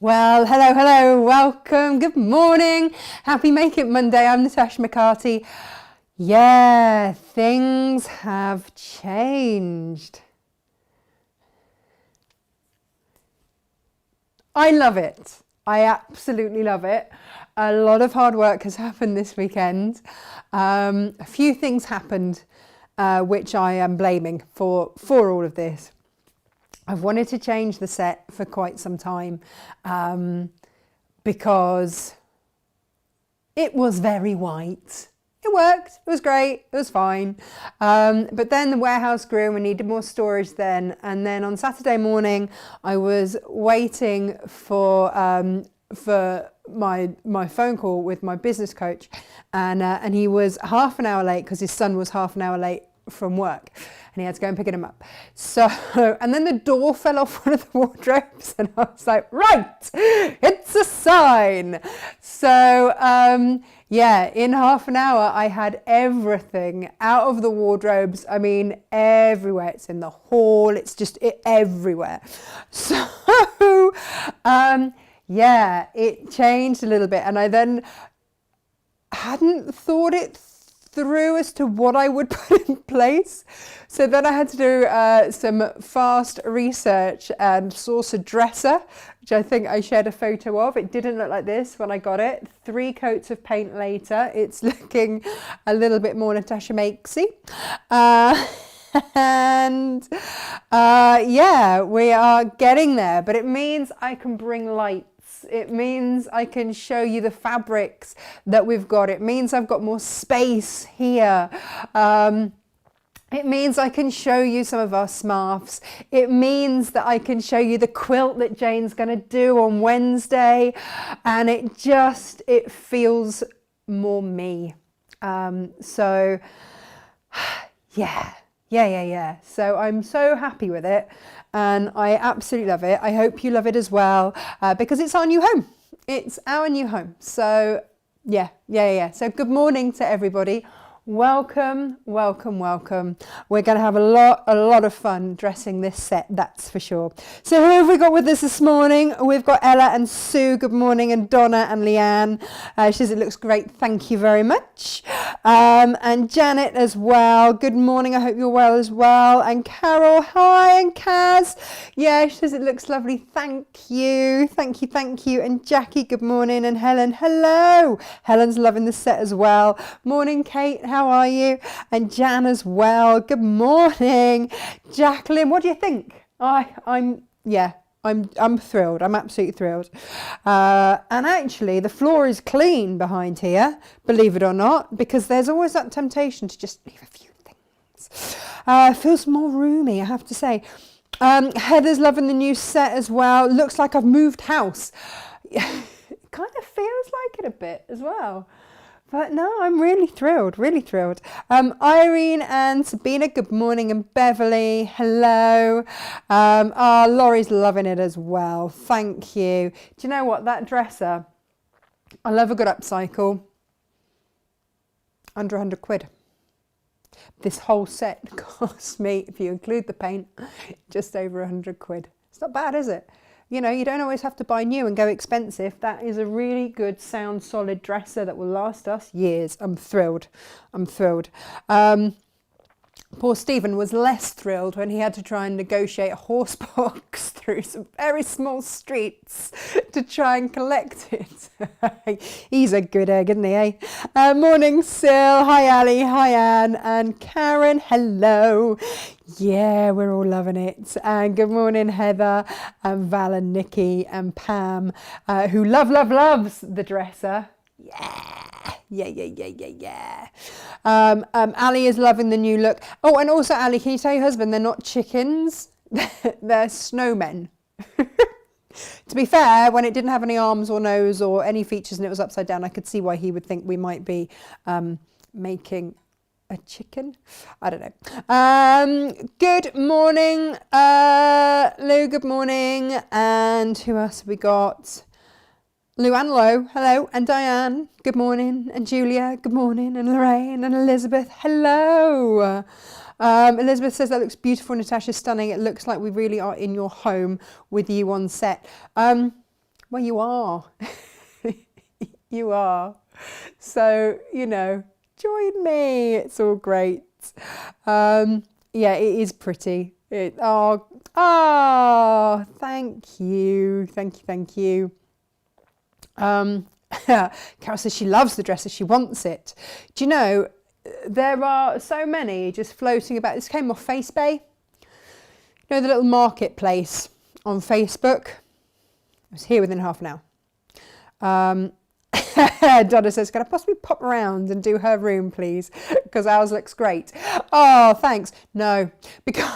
Well, hello, welcome, good morning, happy Make It Monday. I'm Natasha McCarthy. Yeah, things have changed. I love it. I absolutely love it. A lot of hard work has happened this weekend. A few things happened which I am blaming for all of this. I've wanted to change the set for quite some time because it was very white. It worked, it was great, it was fine. But then the warehouse grew and we needed more storage then. And then on Saturday morning, I was waiting for my phone call with my business coach, and he was half an hour late because his son was half an hour late from work and he had to go and pick him up. So, and then the door fell off one of the wardrobes and I was like, right, it's a sign. So, yeah, in half an hour, I had everything out of the wardrobes. I mean, everywhere. It's in the hall. It's just everywhere. So, yeah, it changed a little bit. And I then hadn't thought it through as to what I would put in place. So then I had to do some fast research and source a dresser, which I think I shared a photo of. It didn't look like this when I got it. 3 coats of paint later, it's looking a little bit more Natasha Makesy. And yeah, we are getting there, but it means I can bring light. It means I can show you the fabrics that we've got. It means I've got more space here. It means I can show you some of our smarts. It means that I can show you the quilt that Jane's going to do on Wednesday. And it feels more me. So yeah. So I'm so happy with it and I absolutely love it. I hope you love it as well because it's our new home. It's our new home. So yeah. So good morning to everybody. Welcome. We're going to have a lot of fun dressing this set, that's for sure. So who have we got with us this morning? We've got Ella and Sue, good morning, and Donna and Leanne. She says it looks great, thank you very much. And Janet as well, good morning, I hope you're well as well. And Carol, hi, and Kaz, yeah, she says it looks lovely, thank you. And Jackie, good morning, and Helen, hello. Helen's loving the set as well. Morning, Kate, how are you? And Jan as well. Good morning. Jacqueline, what do you think? I'm thrilled. I'm absolutely thrilled. And actually the floor is clean behind here, believe it or not, because there's always that temptation to just leave a few things. Feels more roomy, I have to say. Heather's loving the new set as well. Looks like I've moved house. It kind of feels like it a bit as well. But no, I'm really thrilled. Irene and Sabina, good morning, and Beverly, hello. Laurie's loving it as well, thank you. Do you know what, that dresser, I love a good upcycle. Under 100 quid. This whole set cost me, if you include the paint, just over 100 quid. It's not bad, is it? You know, you don't always have to buy new and go expensive. That is a really good, sound, solid dresser that will last us years. I'm thrilled. Poor Stephen was less thrilled when he had to try and negotiate a horse box through some very small streets to try and collect it. He's a good egg, isn't he, eh? Morning, Sil. Hi, Ali. Hi, Anne. And Karen, hello. Yeah, we're all loving it. And good morning, Heather and Val and Nikki and Pam, who loves the dresser. Yeah. Ali is loving the new look. Oh, and also, Ali, can you tell your husband they're not chickens? They're snowmen. To be fair, when it didn't have any arms or nose or any features and it was upside down, I could see why he would think we might be making a chicken. I don't know. Good morning, Lou, good morning. And who else have we got? Lou and Lo, hello, and Diane, good morning, and Julia, good morning, and Lorraine, and Elizabeth, hello. Elizabeth says that looks beautiful, Natasha, stunning. It looks like we really are in your home with you on set. Well, you are. You are. So, you know, join me. It's all great. Yeah, it is pretty. Thank you. Thank you. Thank you. Carol says she loves the dresses. She wants it. Do you know, there are so many just floating about. This came off FaceBay. You know, the little marketplace on Facebook. It was here within half an hour. Donna says, can I possibly pop around and do her room, please? Because ours looks great. Oh, thanks. No, because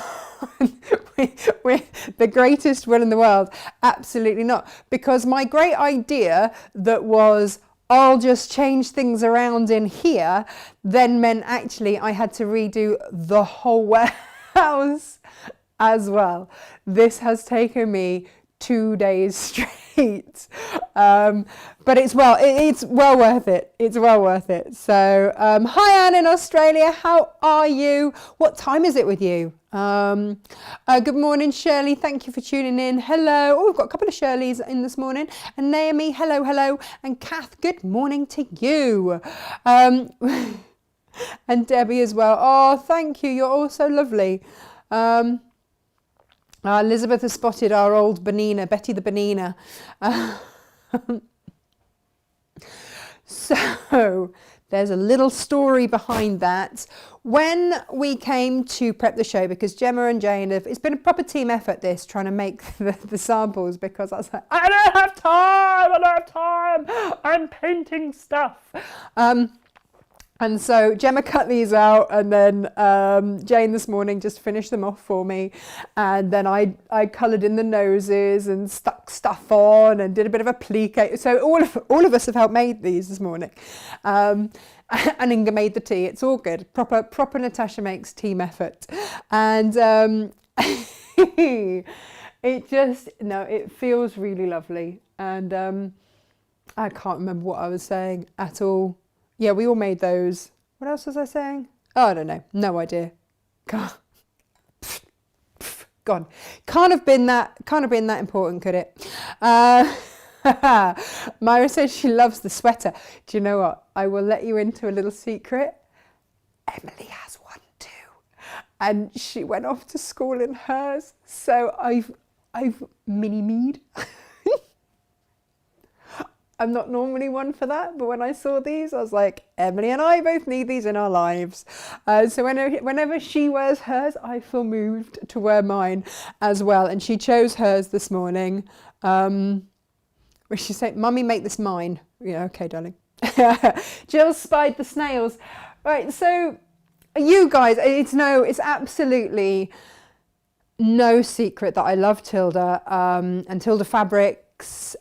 we're the greatest will in the world. Absolutely not. Because my great idea that was, I'll just change things around in here, then meant actually I had to redo the whole warehouse as well. This has taken me 2 days straight, but it's well worth it. It's well worth it. So hi Anne in Australia, how are you? What time is it with you? Good morning Shirley, thank you for tuning in. Hello. Oh, we've got a couple of Shirleys in this morning, and Naomi, hello, and Kath, good morning to you. And Debbie as well. Oh, thank you, you're all so lovely. Elizabeth has spotted our old Benina, Betty the Benina. So there's a little story behind that. When we came to prep the show, because Gemma and Jane it's been a proper team effort this, trying to make the samples, because I was like, I don't have time, I'm painting stuff. And so Gemma cut these out, and then Jane this morning just finished them off for me. And then I coloured in the noses and stuck stuff on and did a bit of applique. So all of us have helped make these this morning. And Inga made the tea. It's all good. Proper Natasha makes team effort. And it feels really lovely. And I can't remember what I was saying at all. Yeah, we all made those. What else was I saying? Oh, I don't know. No idea. Gone. Can't have been that important, could it? Myra says she loves the sweater. Do you know what? I will let you into a little secret. Emily has one too. And she went off to school in hers. So I've mini-me'd. I'm not normally one for that, but when I saw these, I was like, Emily and I both need these in our lives. So whenever she wears hers, I feel moved to wear mine as well. And she chose hers this morning. Where she said, Mummy, make this mine. Yeah, okay, darling. Jill spied the snails. Right, so you guys, it's absolutely no secret that I love Tilda and Tilda fabric.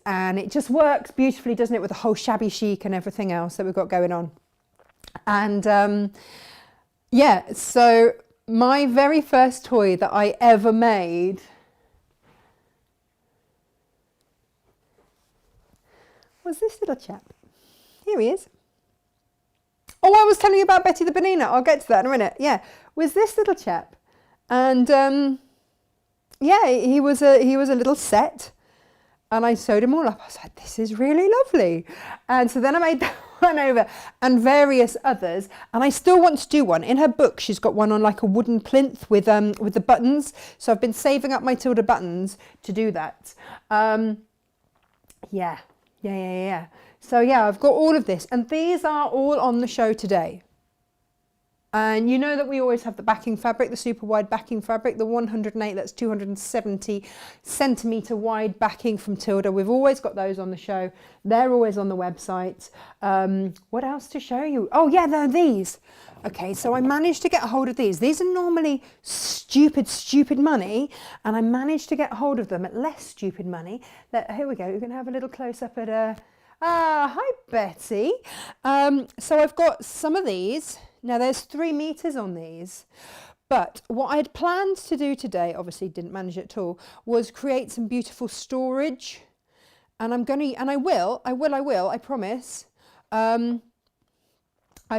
And it just works beautifully, doesn't it, with the whole shabby chic and everything else that we've got going on. And yeah, so my very first toy that I ever made was this little chap. Here he is. Oh, I was telling you about Betty the Benina. I'll get to that in a minute. Yeah, was this little chap. And yeah, he was a little set. And I sewed them all up. I was like, this is really lovely. And so then I made that one over and various others. And I still want to do one. In her book, she's got one on like a wooden plinth with the buttons. So I've been saving up my Tilda buttons to do that. Yeah. So yeah, I've got all of this. And these are all on the show today. And you know that we always have the backing fabric, the super wide backing fabric, the 108, that's 270 centimetre wide backing from Tilda. We've always got those on the show. They're always on the website. What else to show you? Oh yeah, they're these. Okay, so I managed to get a hold of these. These are normally stupid money, and I managed to get a hold of them at less stupid money. Here we go, you can have a little close up at hi Betty. So I've got some of these. Now there's 3 meters on these, but what I had planned to do today, obviously didn't manage it at all, was create some beautiful storage. And I will, I promise. I've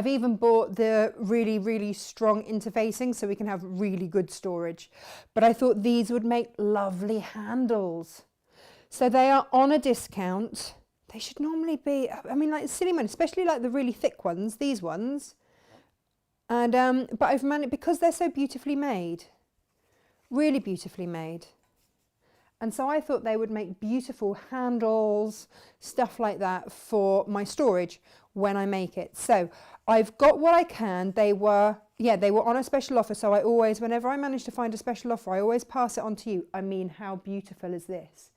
even bought the really strong interfacing so we can have really good storage. But I thought these would make lovely handles. So they are on a discount. They should normally be, I mean, like silly money, especially like the really thick ones, these ones. And but I've managed, because they're so beautifully made, really beautifully made. And so I thought they would make beautiful handles, stuff like that for my storage when I make it. So I've got what I can. They were on a special offer. So I always, whenever I manage to find a special offer, I always pass it on to you. I mean, how beautiful is this?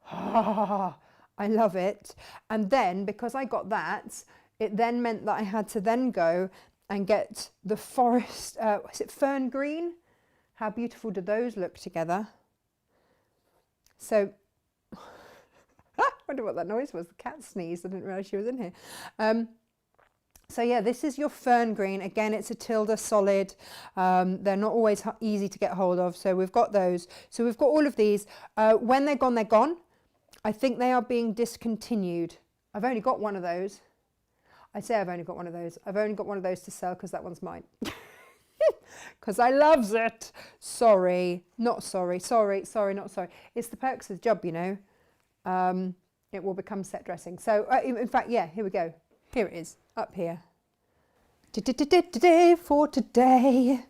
I love it. And then because I got that, it then meant that I had to then go and get the forest, is it fern green? How beautiful do those look together? So, I wonder what that noise was. The cat sneezed. I didn't realise she was in here. So yeah, this is your fern green. Again, it's a Tilda solid. They're not always easy to get hold of. So we've got those. So we've got all of these. When they're gone, they're gone. I think they are being discontinued. I've only got one of those. I say I've only got one of those. I've only got one of those to sell because that one's mine. Because I loves it. Sorry, not sorry. Sorry, not sorry. It's the perks of the job, you know. It will become set dressing. So, in fact, yeah, here we go. Here it is, up here. For today.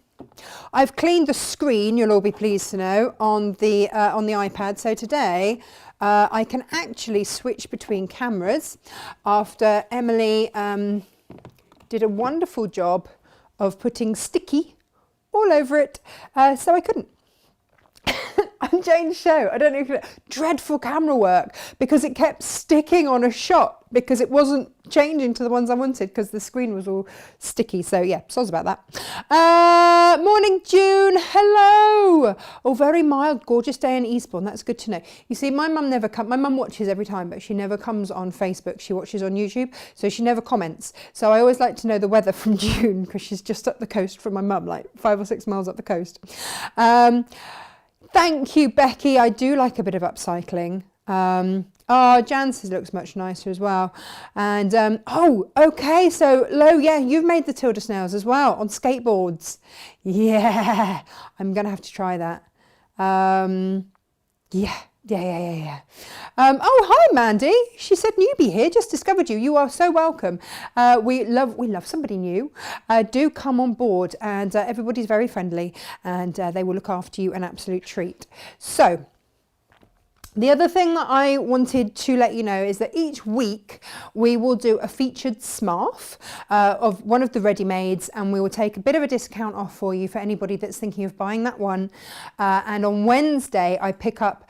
I've cleaned the screen, you'll all be pleased to know, on the iPad. So today, I can actually switch between cameras after Emily did a wonderful job of putting sticky all over it, so I couldn't. On Jane's show, I don't know if you, dreadful camera work because it kept sticking on a shot because it wasn't changing to the ones I wanted because the screen was all sticky. So yeah, soz about that. Morning June, hello. Oh, very mild, gorgeous day in Eastbourne. That's good to know. You see, my mum never comes. My mum watches every time, but she never comes on Facebook. She watches on YouTube, so she never comments. So I always like to know the weather from June because she's just up the coast from my mum, like 5 or 6 miles up the coast. Thank you, Becky. I do like a bit of upcycling. Jan says it looks much nicer as well. And, oh, okay. So, Lo, yeah, you've made the Tilda snails as well on skateboards. Yeah, I'm going to have to try that. Yeah. Oh, hi, Mandy. She said newbie here, just discovered you. You are so welcome. We love somebody new. Do come on board, and everybody's very friendly, and they will look after you, an absolute treat. So, the other thing that I wanted to let you know is that each week we will do a featured smarf of one of the ready-mades, and we will take a bit of a discount off for you for anybody that's thinking of buying that one. And on Wednesday, I pick up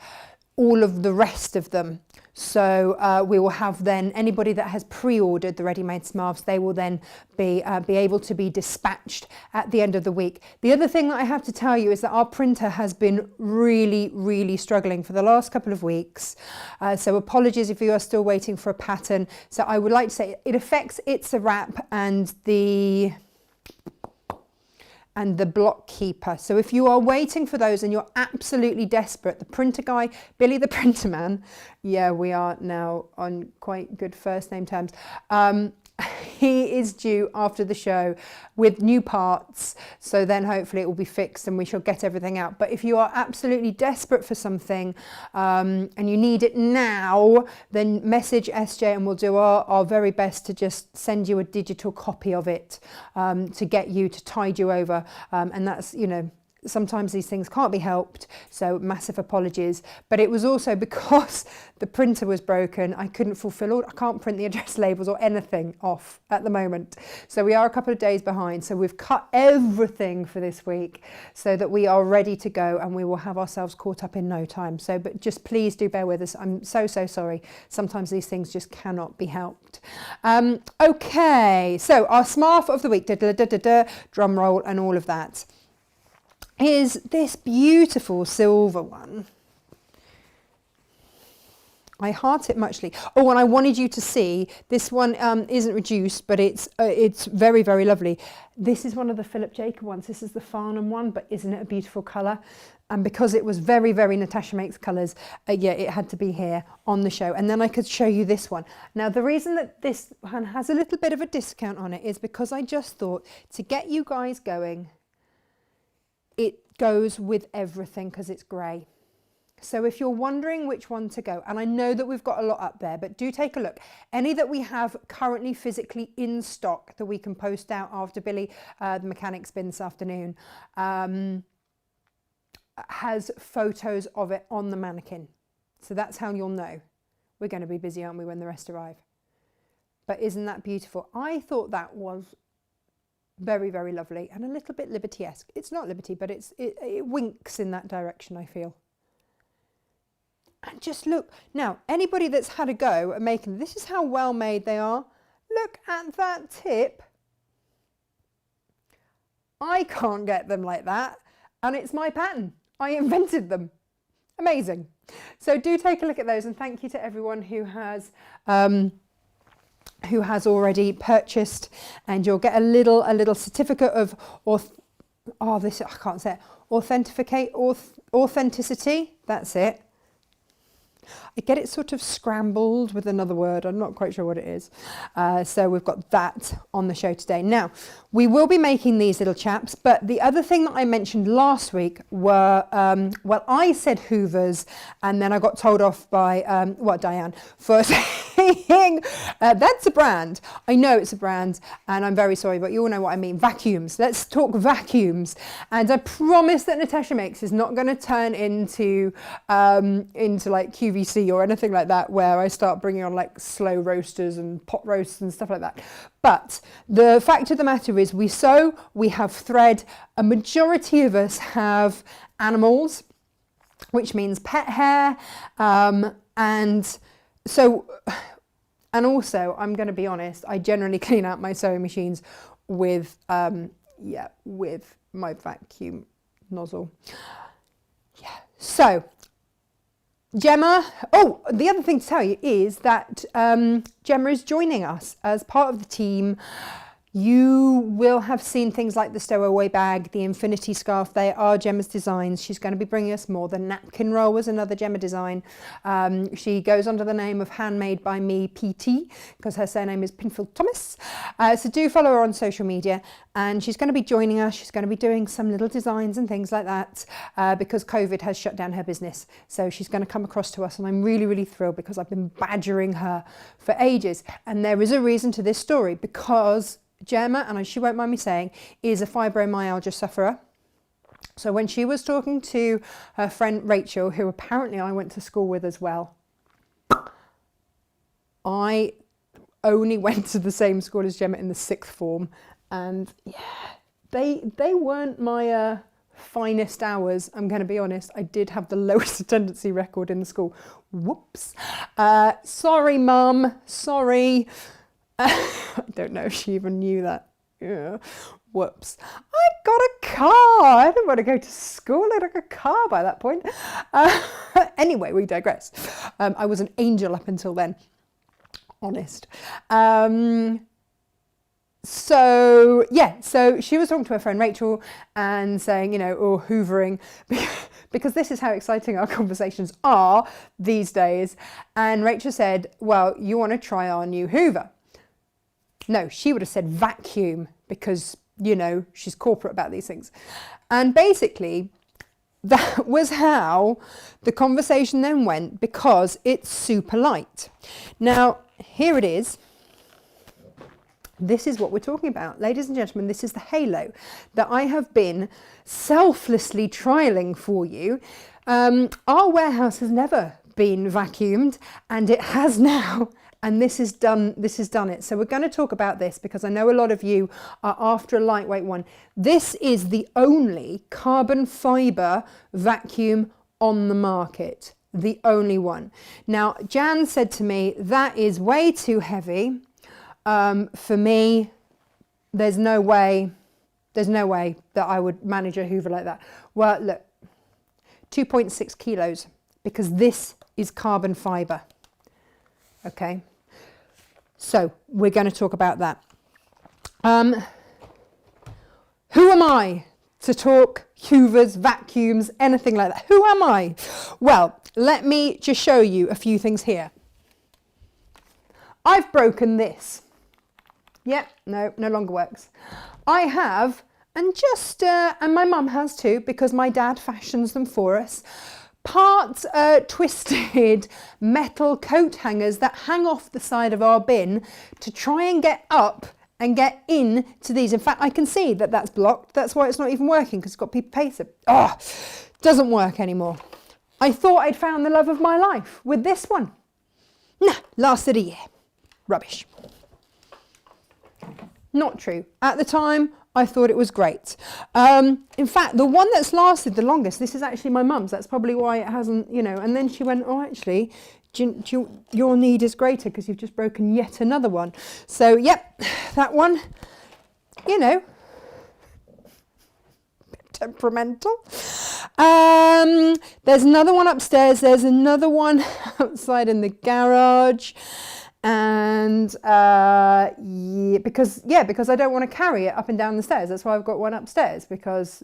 all of the rest of them. So we will have then anybody that has pre-ordered the ready-made smarves, they will then be able to be dispatched at the end of the week. The other thing that I have to tell you is that our printer has been really struggling for the last couple of weeks. So apologies if you are still waiting for a pattern. So I would like to say it affects It's a Wrap and the block keeper. So if you are waiting for those and you're absolutely desperate, the printer guy, Billy the printer man, yeah, we are now on quite good first name terms. He is due after the show with new parts, so then hopefully it will be fixed and we shall get everything out. But if you are absolutely desperate for something and you need it now, then message SJ and we'll do our very best to just send you a digital copy of it to get you, to tide you over. And that's, you know, sometimes these things can't be helped, so massive apologies. But it was also because the printer was broken, I couldn't fulfill I can't print the address labels or anything off at the moment. So we are a couple of days behind. So we've cut everything for this week so that we are ready to go and we will have ourselves caught up in no time. So, but just please do bear with us. I'm so sorry. Sometimes these things just cannot be helped. Okay, so our smarf of the week, drum roll and all of that, is this beautiful silver one. I heart it muchly. Oh, and I wanted you to see, this one isn't reduced, but it's very lovely. This is one of the Philip Jacob ones. This is the Farnham one, but isn't it a beautiful colour? And because it was very Natasha Makes Colours, yeah, it had to be here on the show. And then I could show you this one. Now, the reason that this one has a little bit of a discount on it is because I just thought to get you guys going, it goes with everything because it's grey. So if you're wondering which one to go, and I know that we've got a lot up there, but do take a look. Any that we have currently physically in stock that we can post out after Billy, the mechanic's been this afternoon, has photos of it on the mannequin. So that's how you'll know. We're going to be busy, aren't we, when the rest arrive? But isn't that beautiful? I thought that was very, very lovely and a little bit Liberty-esque. It's not Liberty, but it winks in that direction, I feel. And just look, now, anybody that's had a go at making, this is how well made they are. Look at that tip. I can't get them like that. And it's my pattern. I invented them. Amazing. So do take a look at those, and thank you to everyone who has already purchased, and you'll get a little certificate of authenticity. That's it. I get it sort of scrambled with another word. I'm not quite sure what it is. So we've got that on the show today. Now, we will be making these little chaps, but the other thing that I mentioned last week were, well, I said Hoovers, and then I got told off by, Diane, for saying, that's a brand. I know it's a brand, and I'm very sorry, but you all know what I mean. Vacuums. Let's talk vacuums. And I promise that Natasha Makes is not going to turn into like QVC or anything like that, where I start bringing on like slow roasters and pot roasts and stuff like that. But the fact of the matter is, we sew, we have thread. A majority of us have animals, which means pet hair, and also, I'm going to be honest, I generally clean out my sewing machines with with my vacuum nozzle. Yeah. So Gemma, the other thing to tell you is that Gemma is joining us as part of the team. You will have seen things like the stowaway bag, the infinity scarf. They are Gemma's designs. She's going to be bringing us more. The napkin roll was another Gemma design. She goes under the name of Handmade by Me PT, because her surname is Pinfield Thomas. So do follow her on social media, and she's going to be joining us. She's going to be doing some little designs and things like that, because COVID has shut down her business. So she's going to come across to us, and I'm really, really thrilled, because I've been badgering her for ages. And there is a reason to this story, because Gemma, and she won't mind me saying, is a fibromyalgia sufferer. So when she was talking to her friend Rachel, who apparently I went to school with as well, I only went to the same school as Gemma in the 6th form, and yeah, they weren't my finest hours. I'm going to be honest, I did have the lowest attendance record in the school. Whoops. Sorry, Mum. Sorry. I don't know if she even knew that. Yeah. Whoops. I got a car. I didn't want to go to school. I got a car by that point. Anyway, we digress. I was an angel up until then. Honest. So she was talking to her friend Rachel and saying, hoovering, because this is how exciting our conversations are these days. And Rachel said, well, you want to try our new Hoover? No, she would have said vacuum, because, she's corporate about these things. And basically, that was how the conversation then went, because it's super light. Now, here it is. This is what we're talking about. Ladies and gentlemen, this is the halo that I have been selflessly trialing for you. Our warehouse has never been vacuumed, and it has now. And this has done it. So we're going to talk about this, because I know a lot of you are after a lightweight one. This is the only carbon fibre vacuum on the market. The only one. Now, Jan said to me, that is way too heavy. For me, there's no way that I would manage a Hoover like that. Well, look, 2.6 kilos, because this is carbon fibre. Okay. So we're going to talk about that. Who am I to talk Hoovers, vacuums, anything like that? Who am I? Well, let me just show you a few things here. I've broken this. Yep, no longer works. I have, and my mum has too, because my dad fashions them for us. part twisted metal coat hangers that hang off the side of our bin to try and get up and get in to these. In fact, I can see that that's blocked. That's why it's not even working, because it's got people paper. Oh, doesn't work anymore. I thought I'd found the love of my life with this one. Nah, lasted a year. Rubbish. Not true. At the time, I thought it was great. In fact, the one that's lasted the longest, this is actually my mum's. That's probably why it hasn't, you know, and then she went, oh, actually, your need is greater because you've just broken yet another one. So, yep, that one, you know, temperamental. There's another one upstairs. There's another one outside in the garage. And yeah, because I don't want to carry it up and down the stairs. That's why I've got one upstairs, because,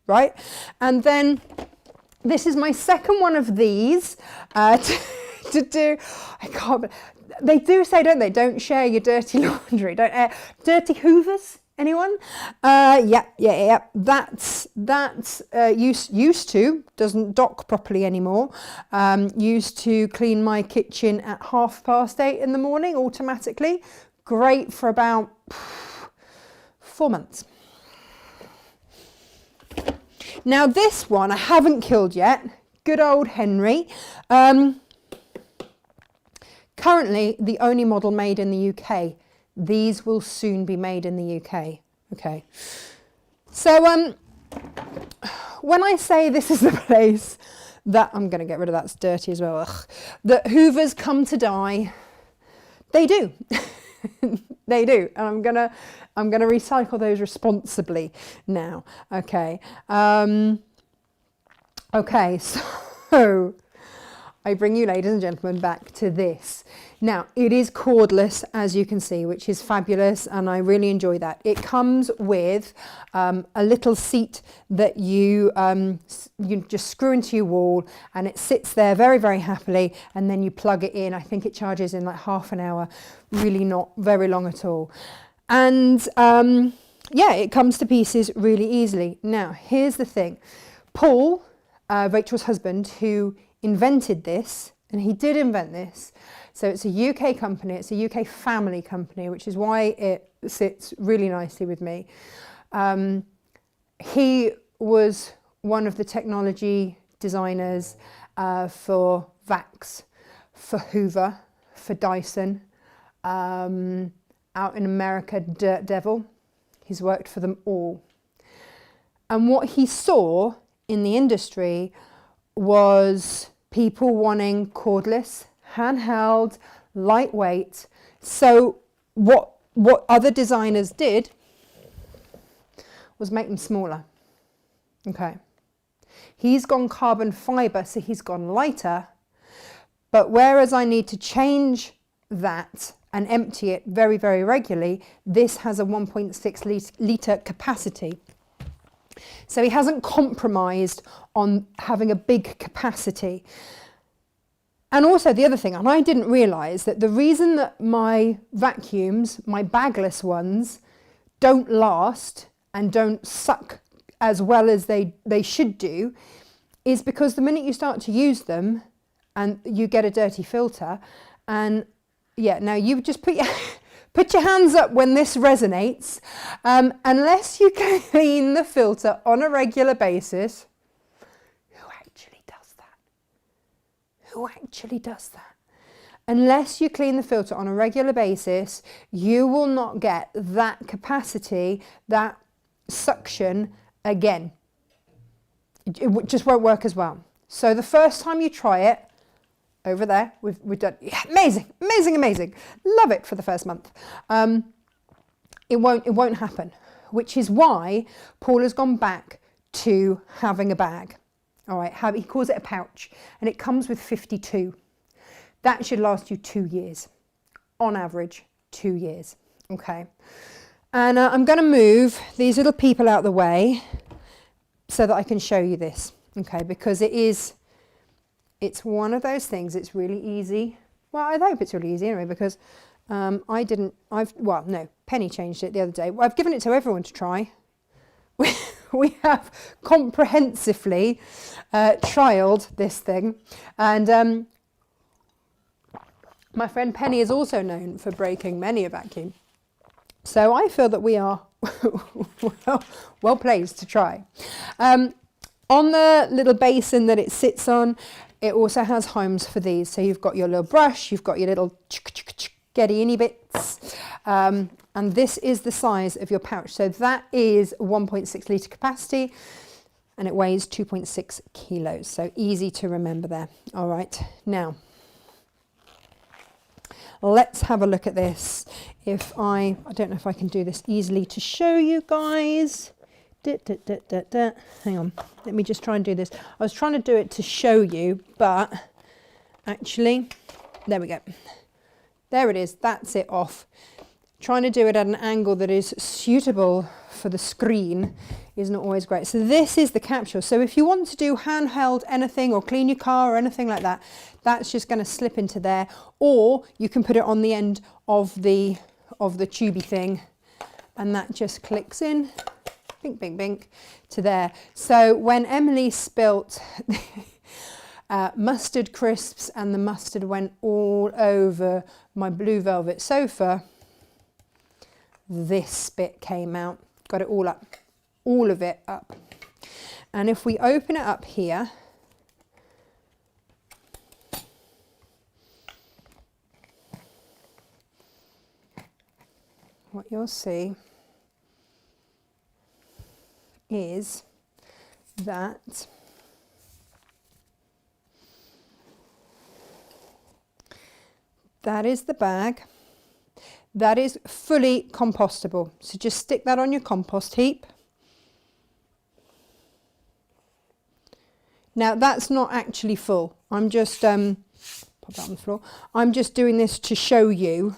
right? And then this is my second one of these to do. I can't. They do say, don't they? Don't share your dirty laundry. Don't dirty hoovers. Anyone? Yeah. That's used to, doesn't dock properly anymore. Used to clean my kitchen at 8:30 in the morning automatically. Great for about 4 months. Now this one I haven't killed yet. Good old Henry. Currently the only model made in the UK. These will soon be made in the UK. Okay. So when I say this is the place that, I'm going to get rid of that, it's dirty as well, ugh, that hoovers come to die, they do. They do. And I'm gonna recycle those responsibly now. Okay. Okay, so I bring you, ladies and gentlemen, back to this. Now, it is cordless, as you can see, which is fabulous, and I really enjoy that. It comes with a little seat that you just screw into your wall, and it sits there very, very happily, and then you plug it in. I think it charges in like half an hour, really not very long at all. And yeah, it comes to pieces really easily. Now, here's the thing. Paul, Rachel's husband, who invented this, and he did invent this, so it's a UK company, it's a UK family company, which is why it sits really nicely with me. He was one of the technology designers for Vax, for Hoover, for Dyson, out in America, Dirt Devil. He's worked for them all. And what he saw in the industry was people wanting cordless, handheld, lightweight. So what other designers did was make them smaller. Okay. He's gone carbon fibre, so he's gone lighter. But whereas I need to change that and empty it very, very regularly, this has a 1.6 litre capacity. So he hasn't compromised on having a big capacity. And also the other thing, and I didn't realise that the reason that my vacuums, my bagless ones, don't last and don't suck as well as they should do, is because the minute you start to use them and you get a dirty filter, and yeah, now you just put your hands up when this resonates. Unless you clean the filter on a regular basis, who actually does that? Who actually does that? Unless you clean the filter on a regular basis, you will not get that capacity, that suction again. It just won't work as well. So the first time you try it, over there, we've done, yeah, amazing, love it for the first month. It won't happen, which is why Paul has gone back to having a bag. All right, he calls it a pouch, and it comes with 52. That should last you 2 years, on average, 2 years. Okay, and I'm going to move these little people out of the way so that I can show you this. Okay, because it's one of those things. It's really easy. Well, I hope it's really easy anyway, because Penny changed it the other day. Well, I've given it to everyone to try. we have comprehensively trialed this thing. And my friend Penny is also known for breaking many a vacuum. So I feel that we are well placed to try. On the little basin that it sits on, it also has homes for these. So you've got your little brush, you've got your little getty-inny bits. And this is the size of your pouch. So that is 1.6 litre capacity and it weighs 2.6 kilos. So easy to remember there. All right, now let's have a look at this. I don't know if I can do this easily to show you guys. Hang on, let me just try and do this. I was trying to do it to show you, but actually, there we go. There it is, that's it off. Trying to do it at an angle that is suitable for the screen is not always great. So this is the capsule. So if you want to do handheld anything or clean your car or anything like that, that's just going to slip into there. Or you can put it on the end of the tubey thing and that just clicks in. Bink, bink, bink, to there. So when Emily spilt mustard crisps and the mustard went all over my blue velvet sofa, this bit came out. Got it all up, all of it up. And if we open it up here, what you'll see is that that is the bag. That is fully compostable. So just stick that on your compost heap. Now that's not actually full. I'm just pop that on the floor. I'm just doing this to show you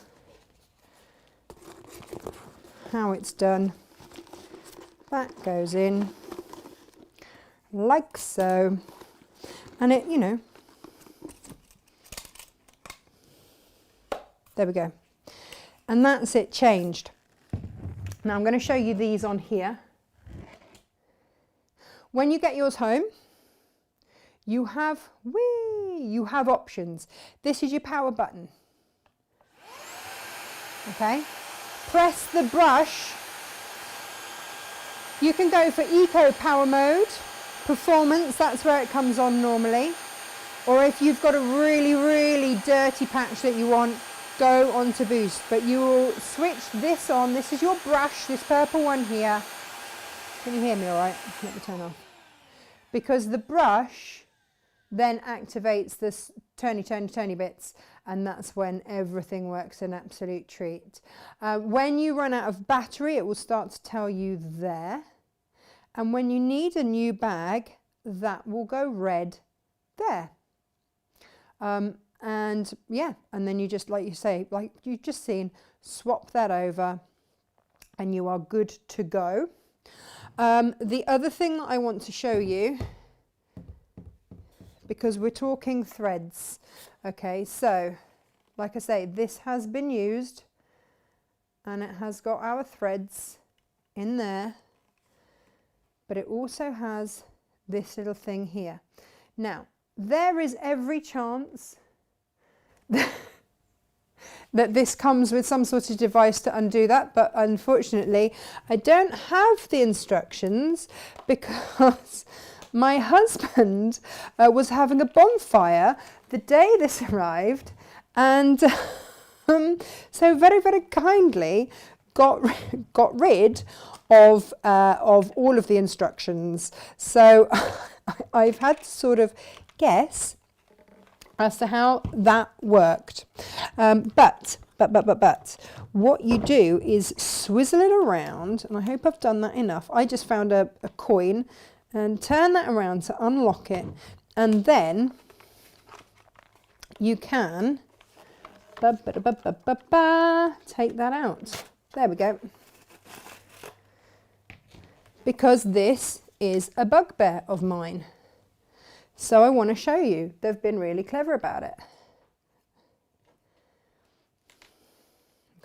how it's done. That goes in like so, and it, you know, there we go. And that's it changed. Now I'm going to show you these on here. When you get yours home, you have options. This is your power button. Okay, press the brush. You can go for eco power mode, performance, that's where it comes on normally. Or if you've got a really, really dirty patch that you want, go on to boost. But you will switch this on. This is your brush, this purple one here. Can you hear me all right? Let me turn off. Because the brush then activates this turny bits, and that's when everything works an absolute treat. When you run out of battery, it will start to tell you there. And when you need a new bag, that will go red there. And yeah, and then you just, like you say, like you've just seen, swap that over and you are good to go. The other thing that I want to show you, because we're talking threads, okay, so like I say, this has been used and it has got our threads in there, but it also has this little thing here. Now, there is every chance that this comes with some sort of device to undo that, but unfortunately I don't have the instructions because my husband was having a bonfire the day this arrived, and so very, very kindly got rid of all of the instructions. So I've had to sort of guess as to how that worked. But what you do is swizzle it around, and I hope I've done that enough. I just found a coin and turn that around to unlock it, and then you can take that out. There we go. Because this is a bugbear of mine. So I want to show you. They've been really clever about it.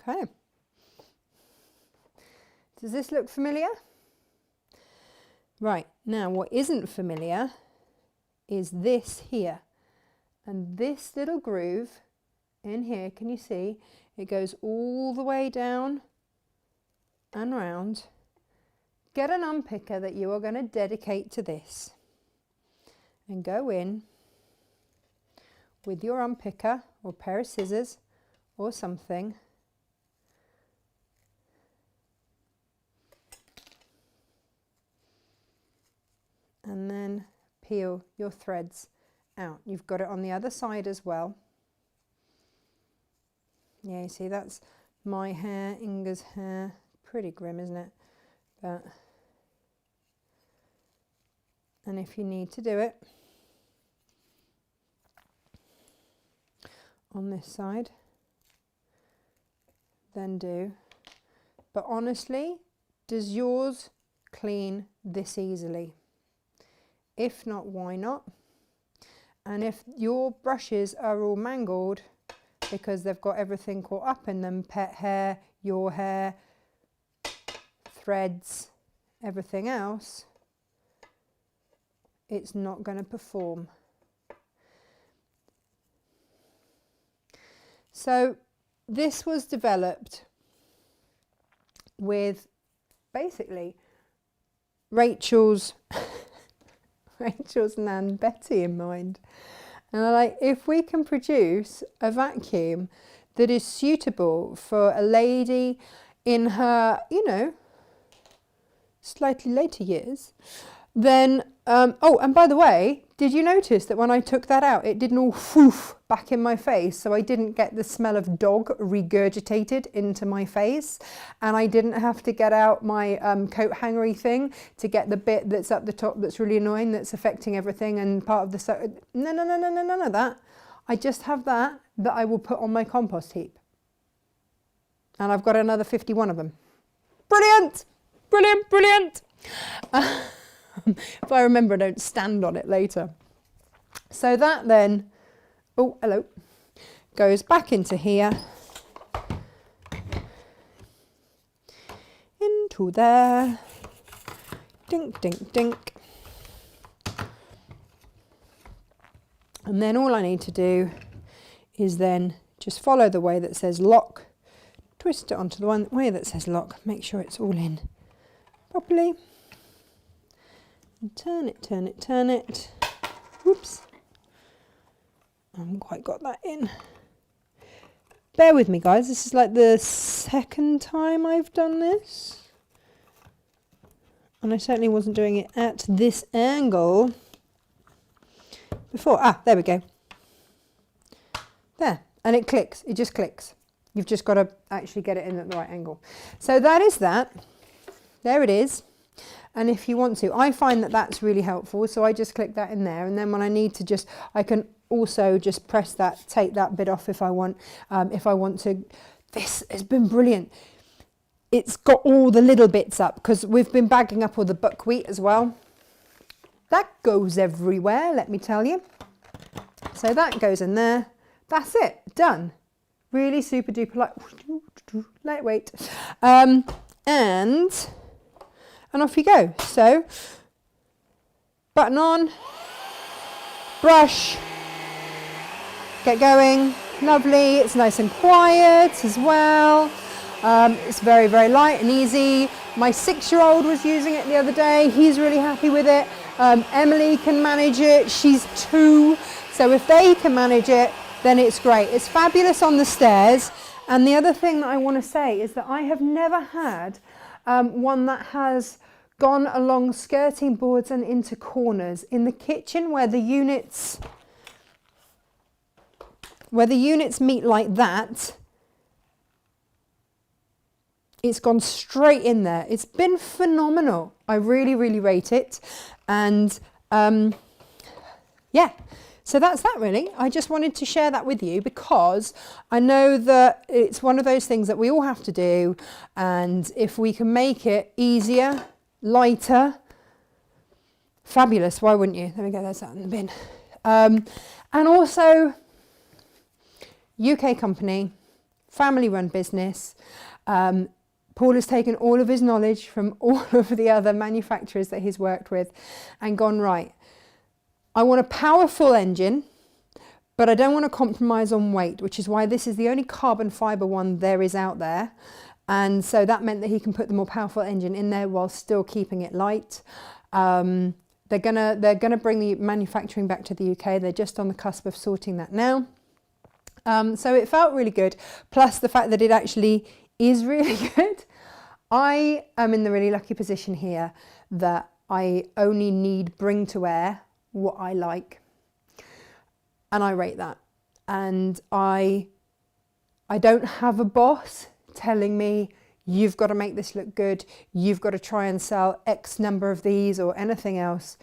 Okay. Does this look familiar? Right, now what isn't familiar is this here. And this little groove in here, can you see? It goes all the way down and round. Get an unpicker that you are going to dedicate to this. And go in with your unpicker or pair of scissors or something. And then peel your threads out. You've got it on the other side as well. Yeah, you see that's my hair, Inga's hair. Pretty grim, isn't it? But, and if you need to do it on this side, then do. But honestly, does yours clean this easily? If not, why not? And if your brushes are all mangled because they've got everything caught up in them, pet hair, your hair, threads, everything else, it's not going to perform. So this was developed with basically Rachel's nan Betty in mind. And I'm like, if we can produce a vacuum that is suitable for a lady in her, you know, slightly later years, then, oh, and by the way, did you notice that when I took that out, it didn't all whoof back in my face, so I didn't get the smell of dog regurgitated into my face, and I didn't have to get out my coat hangery thing to get the bit that's up the top that's really annoying, that's affecting everything and part of the... none of that. I just have that I will put on my compost heap. And I've got another 51 of them. Brilliant! Brilliant, brilliant! If I remember, I don't stand on it later. So that then, oh, hello, goes back into here, into there, dink, dink, dink. And then all I need to do is then just follow the way that says lock, twist it onto the one way that says lock, make sure it's all in properly. And turn it, turn it, turn it. Whoops. I haven't quite got that in. Bear with me, guys. This is like the second time I've done this. And I certainly wasn't doing it at this angle before. Ah, there we go. There. And it clicks. It just clicks. You've just got to actually get it in at the right angle. So that is that. There it is. And if you want to, I find that that's really helpful. So I just click that in there. And then when I need to just, I can also just press that, take that bit off if I want to. This has been brilliant. It's got all the little bits up because we've been bagging up all the buckwheat as well. That goes everywhere, let me tell you. So that goes in there. That's it, done. Really super duper lightweight. And off you go. So, button on, brush, get going. Lovely. It's nice and quiet as well. It's very, very light and easy. My 6-year-old was using it the other day. He's really happy with it. Emily can manage it. She's 2. So if they can manage it, then it's great. It's fabulous on the stairs. And the other thing that I want to say is that I have never had one that has gone along skirting boards and into corners. In the kitchen where the units meet like that, it's gone straight in there. It's been phenomenal. I really, really rate it. And yeah, so that's that really. I just wanted to share that with you because I know that it's one of those things that we all have to do. And if we can make it easier, lighter, fabulous. Why wouldn't you? There we go. There's that in the bin. And also, UK company, family run business, Paul has taken all of his knowledge from all of the other manufacturers that he's worked with and gone, right, I want a powerful engine, but I don't want to compromise on weight, which is why this is the only carbon fibre one there is out there. And so that meant that he can put the more powerful engine in there while still keeping it light. They're gonna bring the manufacturing back to the UK. They're just on the cusp of sorting that now. So it felt really good. Plus the fact that it actually is really good. I am in the really lucky position here that I only need bring to air what I like. And I rate that. And I don't have a boss telling me, you've got to make this look good, you've got to try and sell X number of these or anything else.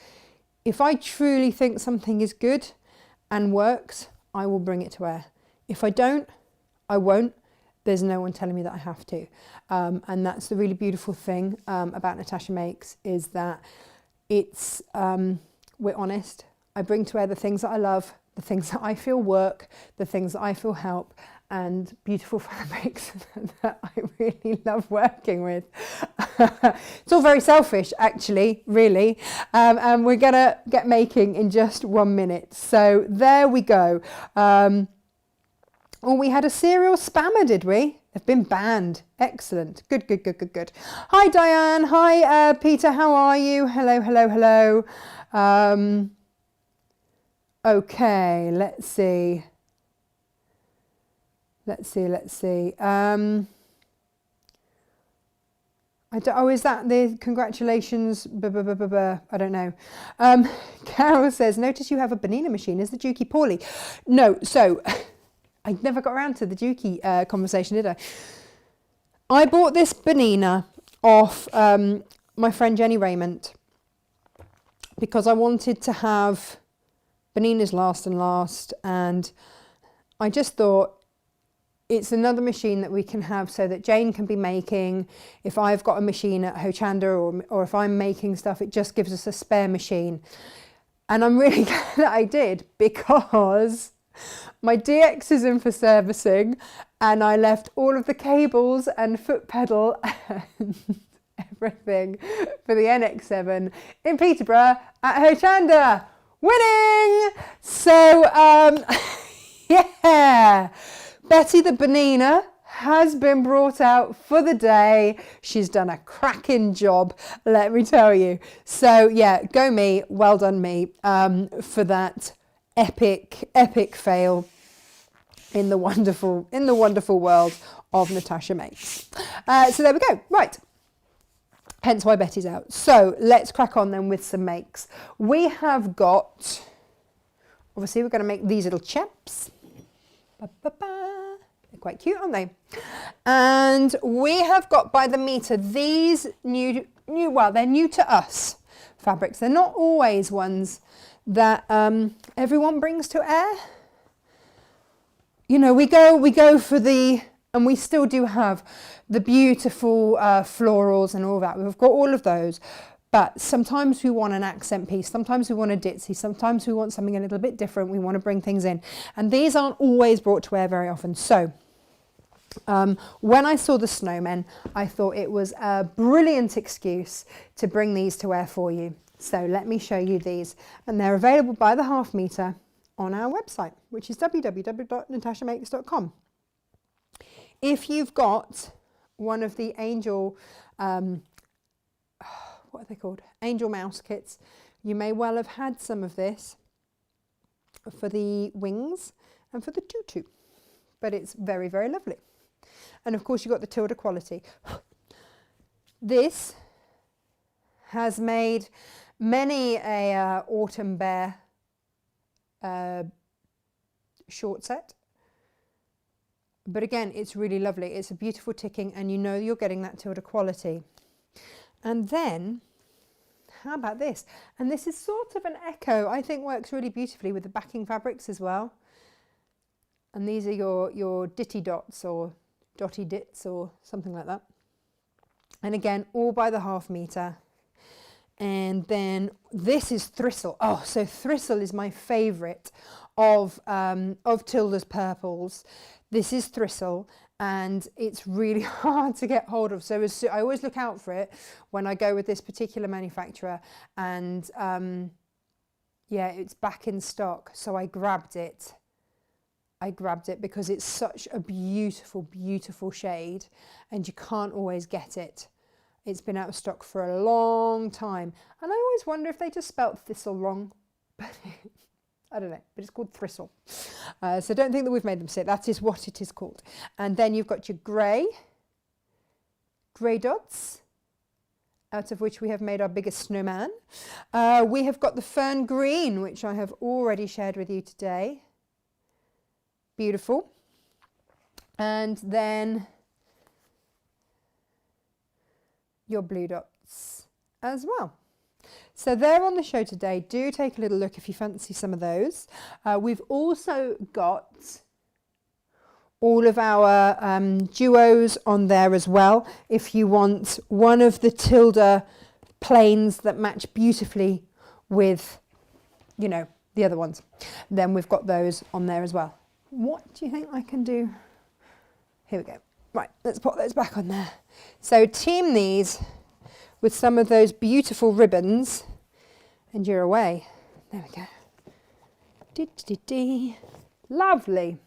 If I truly think something is good and works, I will bring it to air. If I don't, I won't. There's no one telling me that I have to. And that's the really beautiful thing about Natasha Makes, is that it's, we're honest. I bring to air the things that I love, the things that I feel work, the things that I feel help, and beautiful fabrics that I really love working with. It's all very selfish, actually, really. And we're gonna get making in just 1 minute. So there we go. Oh, we had a serial spammer, did we? They've been banned. Excellent. Good, good, good, good, good. Hi, Diane. Hi, Peter. How are you? Hello, hello, hello. Okay, let's see. Let's see. Oh, is that the congratulations? I don't know. Carol says, notice you have a Bonina machine. Is the Juki poorly? No, so I never got around to the Juki conversation, did I? I bought this Bonina off my friend Jenny Raymond because I wanted to have Boninas last, and I just thought, it's another machine that we can have so that Jane can be making. If I've got a machine at Hochanda or if I'm making stuff, it just gives us a spare machine. And I'm really glad that I did, because my DX is in for servicing and I left all of the cables and foot pedal and everything for the NX7 in Peterborough at Hochanda. Winning! So, yeah. Betty the Bonina has been brought out for the day. She's done a cracking job, let me tell you. So yeah, go me, well done me, for that epic fail in the wonderful world of Natasha Makes. So there we go. Right. Hence why Betty's out. So let's crack on then with some makes. We have got, obviously we're going to make these little chaps. They're quite cute, aren't they? And we have got by the meter these well, they're new to us fabrics. They're not always ones that everyone brings to air. You know, we go for the, and we still do have the beautiful florals and all that. We've got all of those. But sometimes we want an accent piece, sometimes we want a ditzy, sometimes we want something a little bit different, we want to bring things in. And these aren't always brought to air very often. So when I saw the Snowman, I thought it was a brilliant excuse to bring these to air for you. So let me show you these. And they're available by the half meter on our website, which is www.natashamakes.com. If you've got one of the Angel, what are they called? Angel mouse kits. You may well have had some of this for the wings and for the tutu, but it's very, very lovely. And of course you've got the Tilda quality. This has made many a autumn bear short set. But again, it's really lovely. It's a beautiful ticking and you know you're getting that Tilda quality. And then, how about this? And this is sort of an echo, I think works really beautifully with the backing fabrics as well. And these are your ditty dots or dotty dits or something like that. And again, all by the half meter. And then this is Thistle. Oh, so Thistle is my favourite of Tilda's purples. This is Thistle, and it's really hard to get hold of. So I always look out for it when I go with this particular manufacturer, and yeah, it's back in stock. So I grabbed it. Because it's such a beautiful, beautiful shade, and you can't always get it. It's been out of stock for a long time, and I always wonder if they just spelt thistle wrong. I don't know, but it's called Thistle. So don't think that we've made them say that is what it is called. And then you've got your grey dots, out of which we have made our biggest snowman. We have got the fern green, which I have already shared with you today. Beautiful. And then your blue dots as well. So they're on the show today. Do take a little look if you fancy some of those. We've also got all of our duos on there as well. If you want one of the Tilda plains that match beautifully with, you know, the other ones, then we've got those on there as well. What do you think I can do? Here we go. Right, let's put those back on there. So team these with some of those beautiful ribbons, and you're away. There we go. Lovely.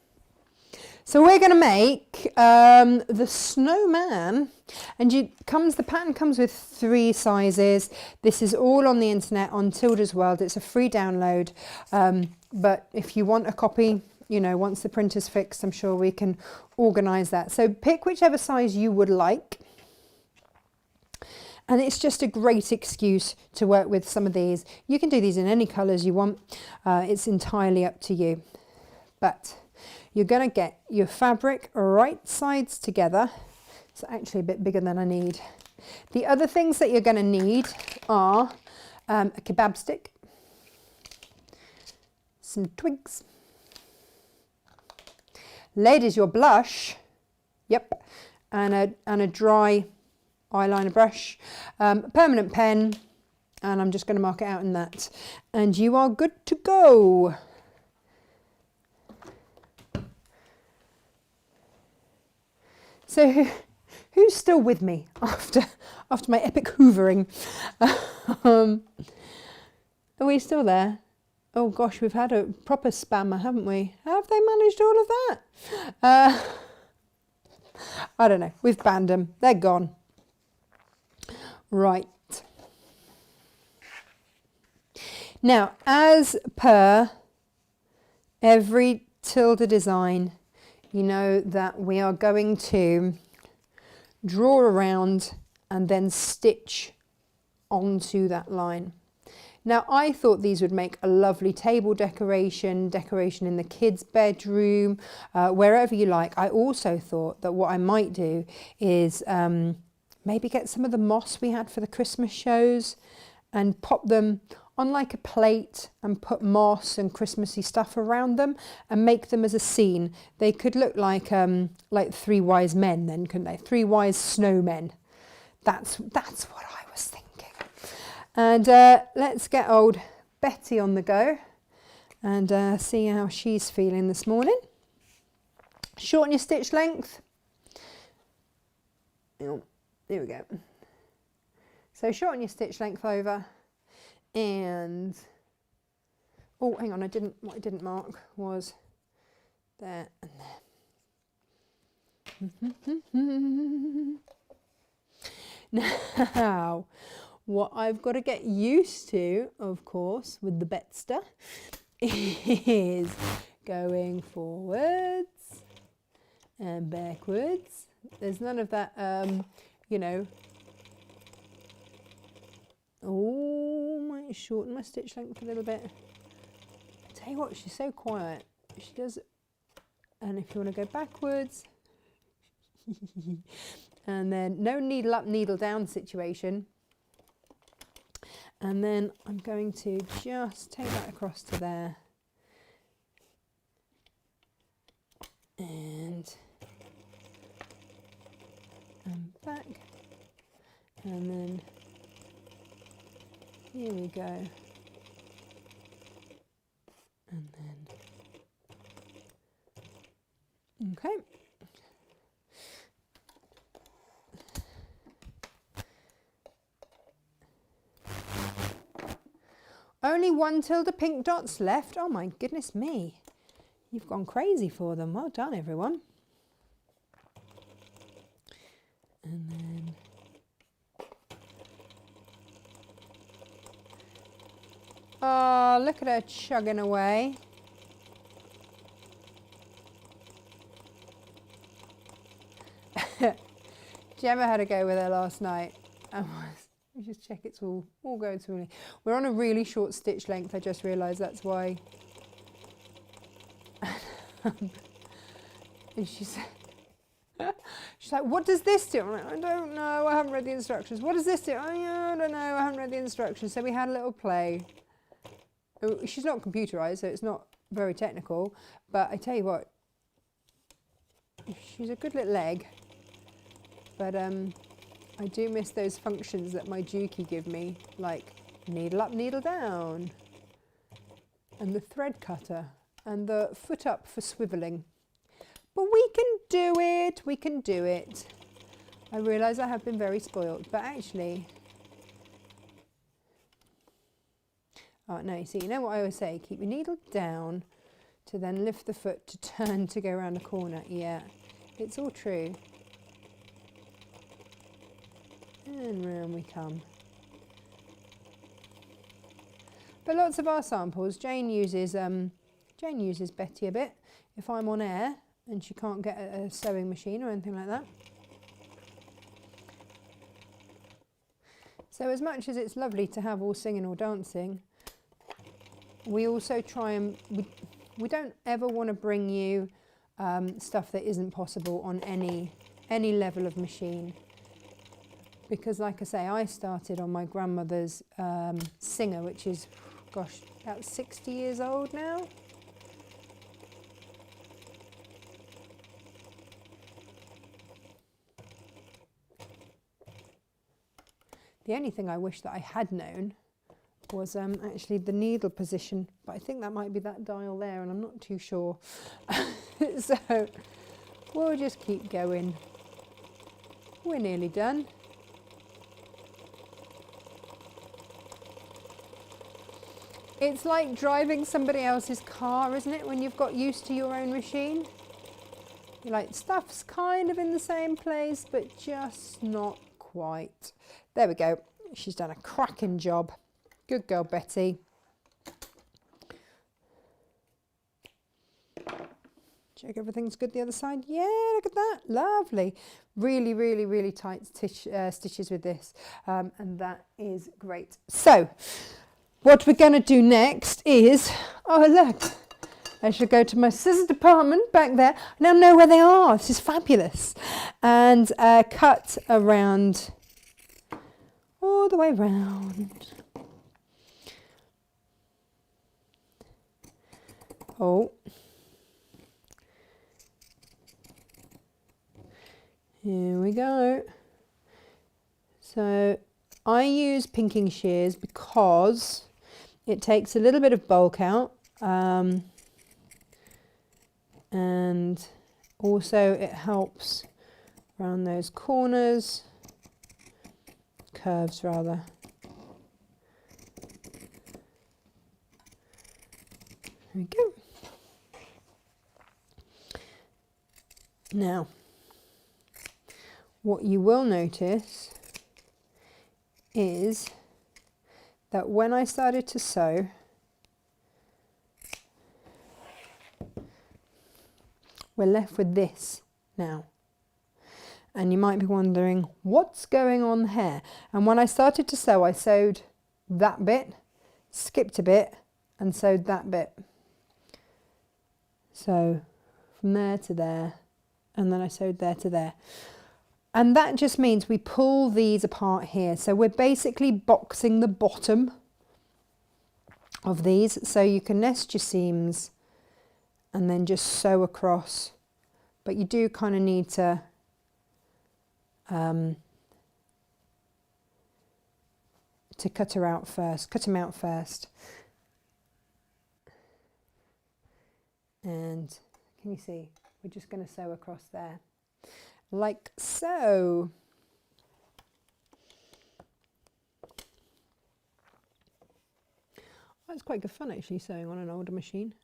So we're going to make the snowman, and the pattern comes with 3 sizes. This is all on the internet on Tilda's World. It's a free download, but if you want a copy, you know, once the printer's fixed, I'm sure we can organise that. So pick whichever size you would like. And it's just a great excuse to work with some of these. You can do these in any colours you want. It's entirely up to you. But you're going to get your fabric right sides together. It's actually a bit bigger than I need. The other things that you're going to need are a kebab stick, some twigs, ladies, your blush, yep, and a dry eyeliner brush, permanent pen, and I'm just going to mark it out in that, and you are good to go. So who's still with me after my epic hoovering? Are we still there? Oh gosh, we've had a proper spammer, haven't we? How have they managed all of that? I don't know. We've banned them. They're gone. Right. Now, as per every Tilda design, you know that we are going to draw around and then stitch onto that line. Now, I thought these would make a lovely table decoration in the kids' bedroom, wherever you like. I also thought that what I might do is maybe get some of the moss we had for the Christmas shows and pop them on like a plate and put moss and Christmassy stuff around them and make them as a scene. They could look like 3 wise men then, couldn't they? 3 wise snowmen. That's what I was thinking. And let's get old Betty on the go and see how she's feeling this morning. Shorten your stitch length. Oh, there we go. So shorten your stitch length over, and oh, hang on, what I didn't mark was there and there. Now, what I've got to get used to, of course, with the Betster is going forwards and backwards. There's none of that, you know. Oh, might shorten my stitch length a little bit. I tell you what, she's so quiet. She does, and if you want to go backwards, and then no needle up, needle down situation. And then I'm going to just take that across to there. And back. And then here we go. And then, okay. Only 1 Tilda pink dots left. Oh my goodness me. You've gone crazy for them. Well done, everyone. And then oh, look at her chugging away. Gemma had a go with her last night. Let me just check it's all going smoothly. We're on a really short stitch length. I just realised that's why. And she's like, what does this do? I'm like, I don't know. I haven't read the instructions. What does this do? Oh, yeah, I don't know. I haven't read the instructions. So we had a little play. She's not computerised, so it's not very technical. But I tell you what, she's a good little egg. But I do miss those functions that my Dukey give me, like needle up, needle down, and the thread cutter, and the foot up for swivelling. But we can do it, we can do it. I realise I have been very spoilt, but actually, oh no, see, you know what I always say, keep your needle down to then lift the foot to turn to go around the corner. Yeah, it's all true. And round we come. But lots of our samples, Jane uses Betty a bit if I'm on air and she can't get a sewing machine or anything like that. So as much as it's lovely to have all singing or dancing, we also try and we don't ever want to bring you stuff that isn't possible on any level of machine. Because like I say, I started on my grandmother's Singer, which is, gosh, about 60 years old now. The only thing I wish that I had known was actually the needle position, but I think that might be that dial there and I'm not too sure. So we'll just keep going. We're nearly done. It's like driving somebody else's car, isn't it, when you've got used to your own machine? You're like, stuff's kind of in the same place, but just not quite. There we go. She's done a cracking job. Good girl, Betty. Check everything's good the other side. Yeah, look at that. Lovely. Really, really, really tight stitches with this. And that is great. So, what we're going to do next is, oh look, I should go to my scissors department back there. I now know where they are. This is fabulous. And cut around, all the way around. Oh. Here we go. So I use pinking shears because it takes a little bit of bulk out, and also it helps around those corners, curves rather. There we go. Now, what you will notice is that when I started to sew, we're left with this now. And you might be wondering, what's going on here? And when I started to sew, I sewed that bit, skipped a bit, and sewed that bit. So from there to there, and then I sewed there to there. And that just means we pull these apart here. So we're basically boxing the bottom of these. So you can nest your seams and then just sew across. But you do kind of need to cut them out first. And can you see? We're just going to sew across there. Like so. That's quite good fun actually, sewing on an older machine.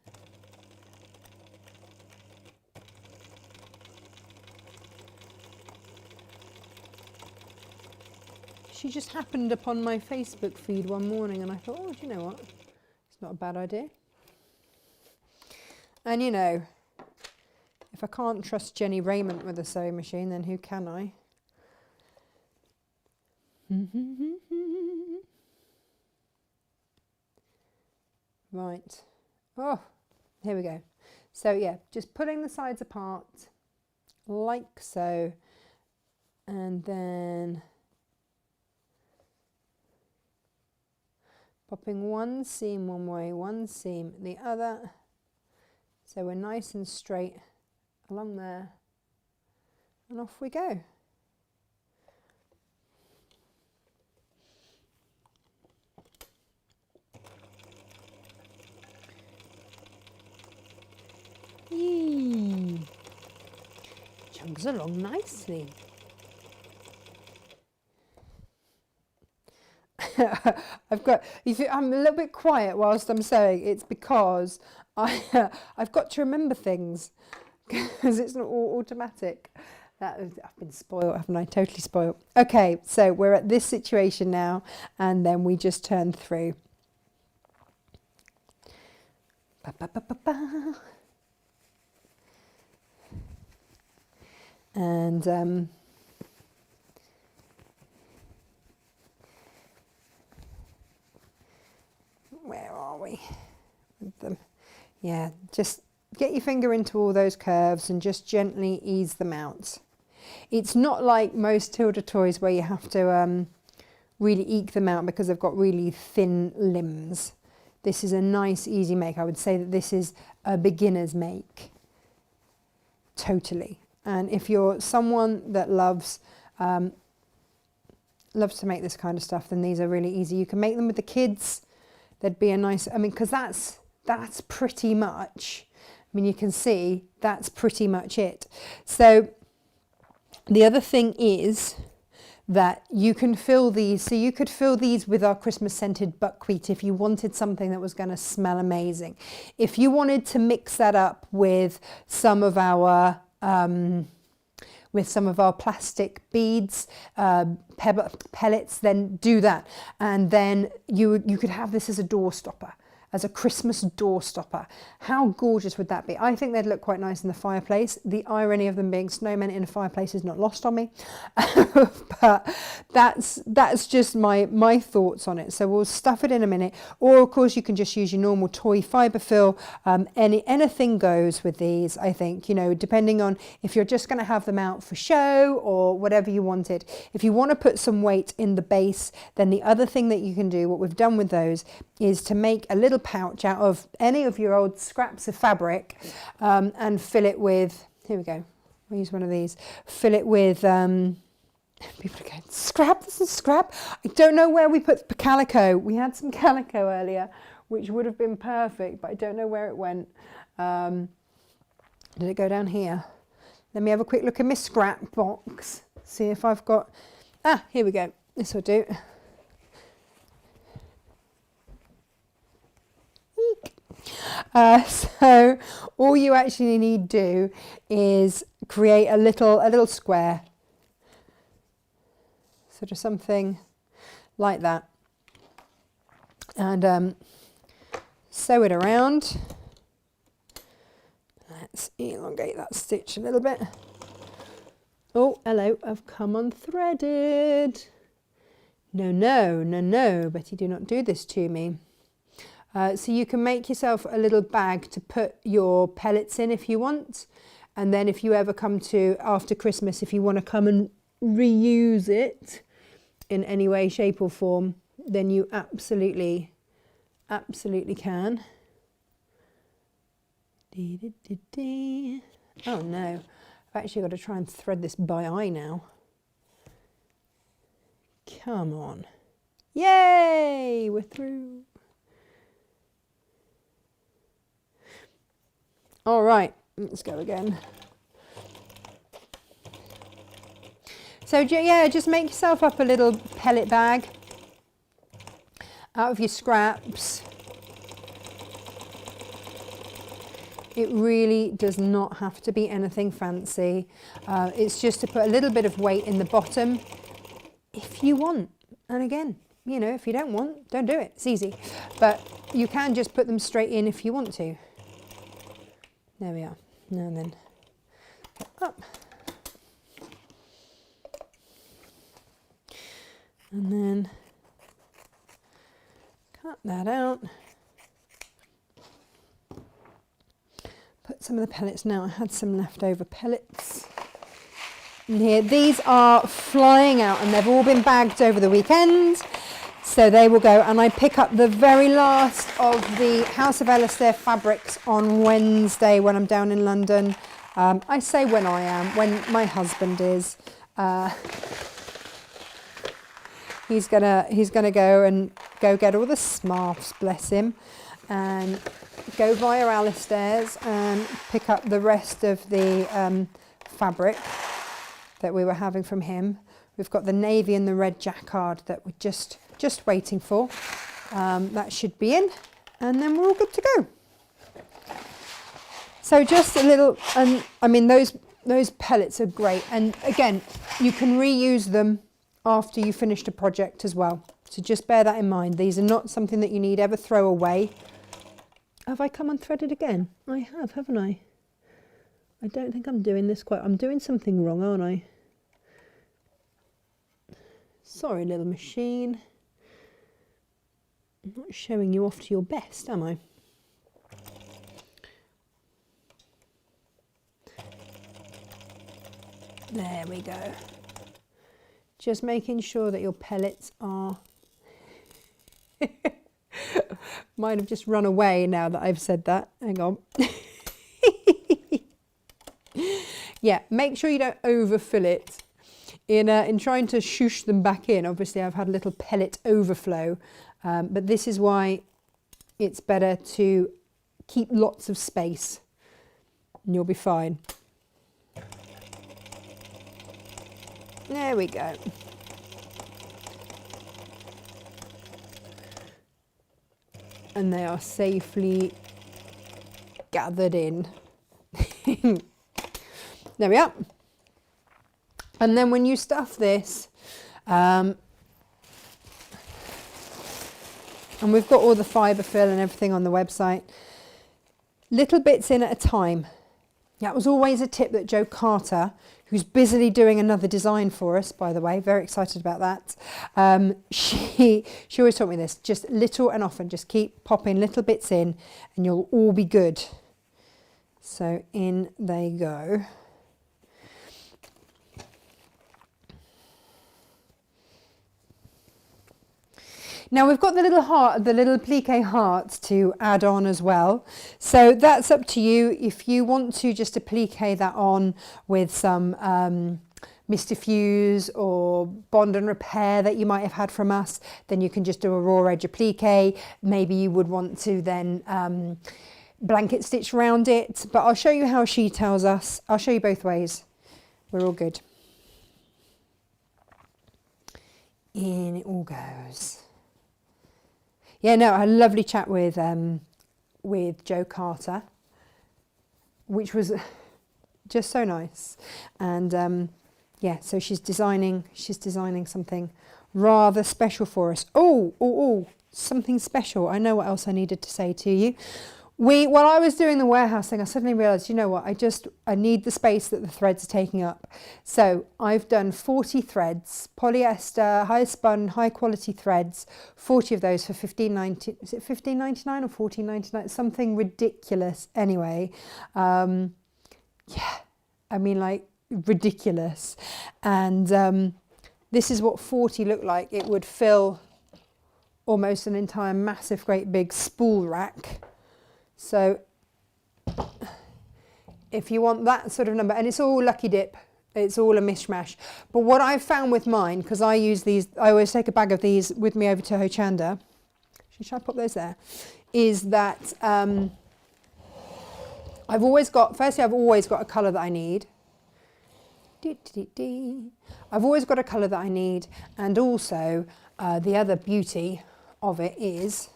She just happened upon my Facebook feed one morning and I thought, oh, do you know what? It's not a bad idea. And you know, if I can't trust Jenny Raymond with a sewing machine, then who can I? Right. Oh, here we go. So yeah, just pulling the sides apart like so, and then popping one seam one way, one seam the other, so we're nice and straight along there, and off we go. Yee. Chugs along nicely. I'm a little bit quiet whilst I'm sewing. It's because I've got to remember things because it's not all automatic. I've been spoiled, haven't I? Totally spoiled. Okay, so we're at this situation now, and then we just turn through. Ba, ba, ba, ba, ba. And where are we with them? Yeah, just get your finger into all those curves and just gently ease them out. It's not like most Tilda toys where you have to really eke them out because they've got really thin limbs. This is a nice, easy make. I would say that this is a beginner's make. Totally. And if you're someone that loves to make this kind of stuff, then these are really easy. You can make them with the kids. There'd be a nice, I mean, because that's pretty much, I mean, you can see that's pretty much it. So the other thing is that you can fill these, so you could fill these with our Christmas scented buckwheat if you wanted something that was going to smell amazing. If you wanted to mix that up with some of our plastic beads, pellets, then do that. And then you could have this as a door stopper, as a Christmas door stopper. How gorgeous would that be? I think they'd look quite nice in the fireplace. The irony of them being snowmen in a fireplace is not lost on me. But that's just my thoughts on it. So we'll stuff it in a minute. Or of course you can just use your normal toy fibre fill. Anything goes with these, I think, you know, depending on if you're just going to have them out for show or whatever you wanted. If you want to put some weight in the base, then the other thing that you can do, what we've done with those, is to make a little pouch out of any of your old scraps of fabric and fill it with, here we go, we'll use one of these, fill it with, people are going, scrap, this is scrap. I don't know where we put the calico. We had some calico earlier, which would have been perfect, but I don't know where it went. Did it go down here? Let me have a quick look in my scrap box, see if I've got, here we go, this will do. So all you actually need to do is create a little square, sort of something like that, and sew it around. Let's elongate that stitch a little bit. Oh, hello, I've come unthreaded. No, Betty, do not do this to me. So you can make yourself a little bag to put your pellets in if you want. And then if you ever come to, after Christmas, if you want to come and reuse it in any way, shape or form, then you absolutely can. Oh no, I've actually got to try and thread this by eye now. Come on. Yay, we're through. All right, let's go again. So yeah, just make yourself up a little pellet bag out of your scraps. It really does not have to be anything fancy. It's just to put a little bit of weight in the bottom if you want. And again, you know, if you don't want, don't do it. It's easy. But you can just put them straight in if you want to. There we are. Now and then. Up. And then cut that out. Put some of the pellets now. I had some leftover pellets in here. These are flying out and they've all been bagged over the weekend. So they will go, and I pick up the very last of the House of Alistair fabrics on Wednesday when I'm down in London. I say when I am, when my husband is. He's gonna go and get all the smarts, bless him, and go via Alistair's and pick up the rest of the fabric that we were having from him. We've got the navy and the red jacquard that we're just waiting for. That should be in, and then we're all good to go. So just a little, and I mean those pellets are great, and again you can reuse them after you finished a project as well. So just bear that in mind. These are not something that you need ever throw away. Have I come unthreaded again? I have, haven't I? I don't think I'm doing this quite. I'm doing something wrong, aren't I? Sorry, little machine. I'm not showing you off to your best, am I? There we go. Just making sure that your pellets are... Might have just run away now that I've said that. Hang on. Yeah, make sure you don't overfill it. In trying to shoosh them back in, obviously I've had a little pellet overflow, but this is why it's better to keep lots of space and you'll be fine. There we go. And they are safely gathered in. There we are. And then when you stuff this, and we've got all the fibre fill and everything on the website, little bits in at a time. That was always a tip that Jo Carter, who's busily doing another design for us, by the way, very excited about that. She always taught me this, just little and often, just keep popping little bits in and you'll all be good. So in they go. Now we've got the little heart, the little applique hearts to add on as well. So that's up to you. If you want to just applique that on with some Mr. Fuse or Bond and Repair that you might have had from us, then you can just do a raw edge applique. Maybe you would want to then blanket stitch around it, but I'll show you how she tells us. I'll show you both ways. We're all good. In it all goes. Yeah, no, I had a lovely chat with Jo Carter, which was just so nice. And yeah, so she's designing something rather special for us. Oh, something special. I know what else I needed to say to you. While I was doing the warehouse thing, I suddenly realised, you know what, I need the space that the threads are taking up. So I've done 40 threads, polyester, high spun, high quality threads, 40 of those for $15.90. Is it $15.99 or $14.99? Something ridiculous anyway. Yeah, I mean, like, ridiculous. And this is what 40 looked like. It would fill almost an entire massive, great big spool rack. So if you want that sort of number, and it's all lucky dip, it's all a mishmash. But what I've found with mine, because I use these, I always take a bag of these with me over to Hochanda. Should I pop those there? Is that I've always got a colour that I need. I've always got a colour that I need, and also the other beauty of it is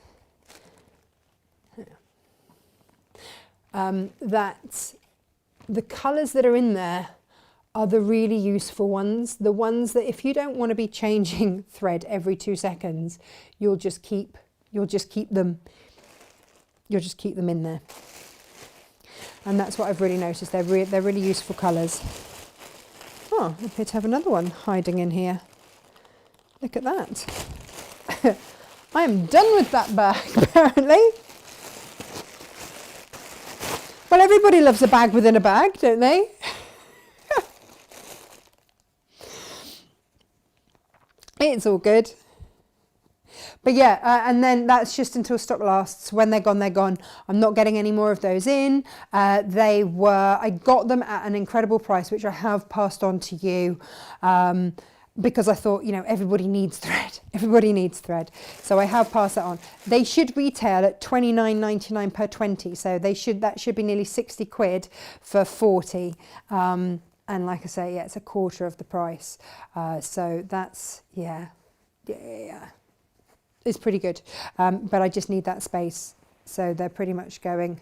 that the colours that are in there are the really useful ones, the ones that if you don't want to be changing thread every 2 seconds, you'll just keep them in there. And that's what I've really noticed. They're really useful colours. Oh, I appear to have another one hiding in here. Look at that. I am done with that bag, apparently. Well, everybody loves a bag within a bag, don't they? It's all good. But yeah, and then that's just until stock lasts. When they're gone, they're gone. I'm not getting any more of those in. I got them at an incredible price, which I have passed on to you. Because I thought, you know, everybody needs thread. Everybody needs thread. So I have passed that on. They should retail at £29.99 per 20. So that should be nearly 60 quid for 40. And like I say, yeah, it's a quarter of the price. So that's, yeah. It's pretty good. But I just need that space. So they're pretty much going.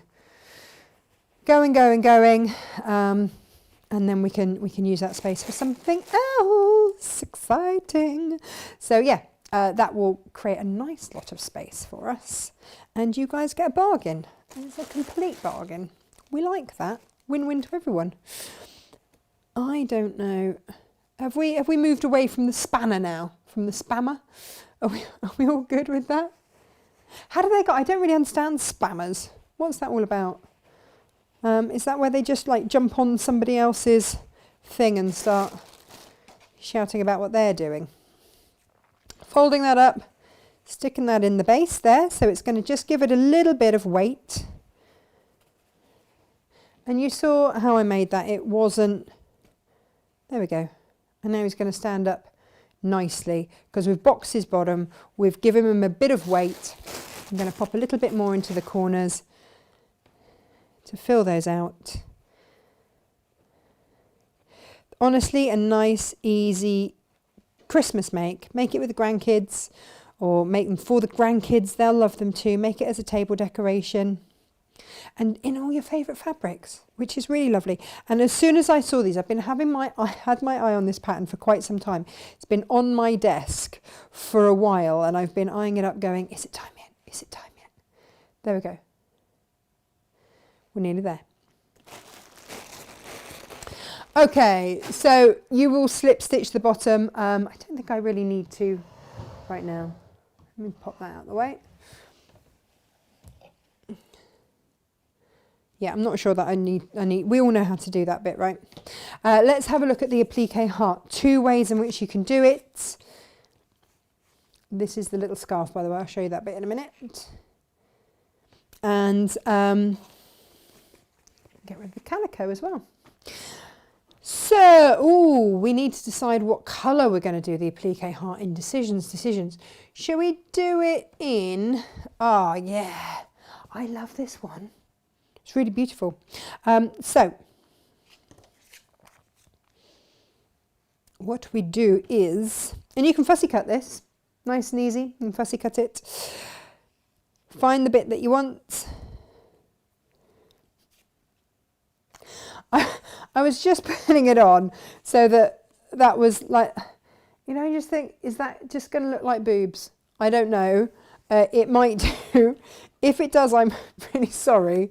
And then we can use that space for something else exciting. So yeah, that will create a nice lot of space for us. And you guys get a bargain. It's a complete bargain. We like that. Win-win to everyone. I don't know. Have we moved away from the spanner now? From the spammer? Are we all good with that? How do they go? I don't really understand spammers. What's that all about? Is that where they just like jump on somebody else's thing and start shouting about what they're doing? Folding that up, sticking that in the base there, so it's going to just give it a little bit of weight. And you saw how I made that. It wasn't... There we go. And now he's going to stand up nicely because we've boxed his bottom. We've given him a bit of weight. I'm going to pop a little bit more into the corners to fill those out. Honestly, a nice, easy Christmas make. Make it with the grandkids or make them for the grandkids. They'll love them too. Make it as a table decoration. And in all your favourite fabrics, which is really lovely. And as soon as I saw these, I had my eye on this pattern for quite some time. It's been on my desk for a while and I've been eyeing it up going, is it time yet? Is it time yet? There we go. We're nearly there. Okay, so you will slip stitch the bottom. I don't think I really need to right now. Let me pop that out of the way. Yeah, I'm not sure that I need, we all know how to do that bit, right? Let's have a look at the applique heart. 2 ways in which you can do it. This is the little scarf, by the way. I'll show you that bit in a minute. And get rid of the calico as well. So, we need to decide what colour we're going to do the applique heart in. Decisions. Shall we do it in, oh yeah, I love this one. It's really beautiful. So, what we do is, and you can fussy cut this, nice and easy, you can fussy cut it. Find the bit that you want. I was just putting it on so that was like, you know, you just think, is that just going to look like boobs? I don't know. It might do. If it does, I'm really sorry.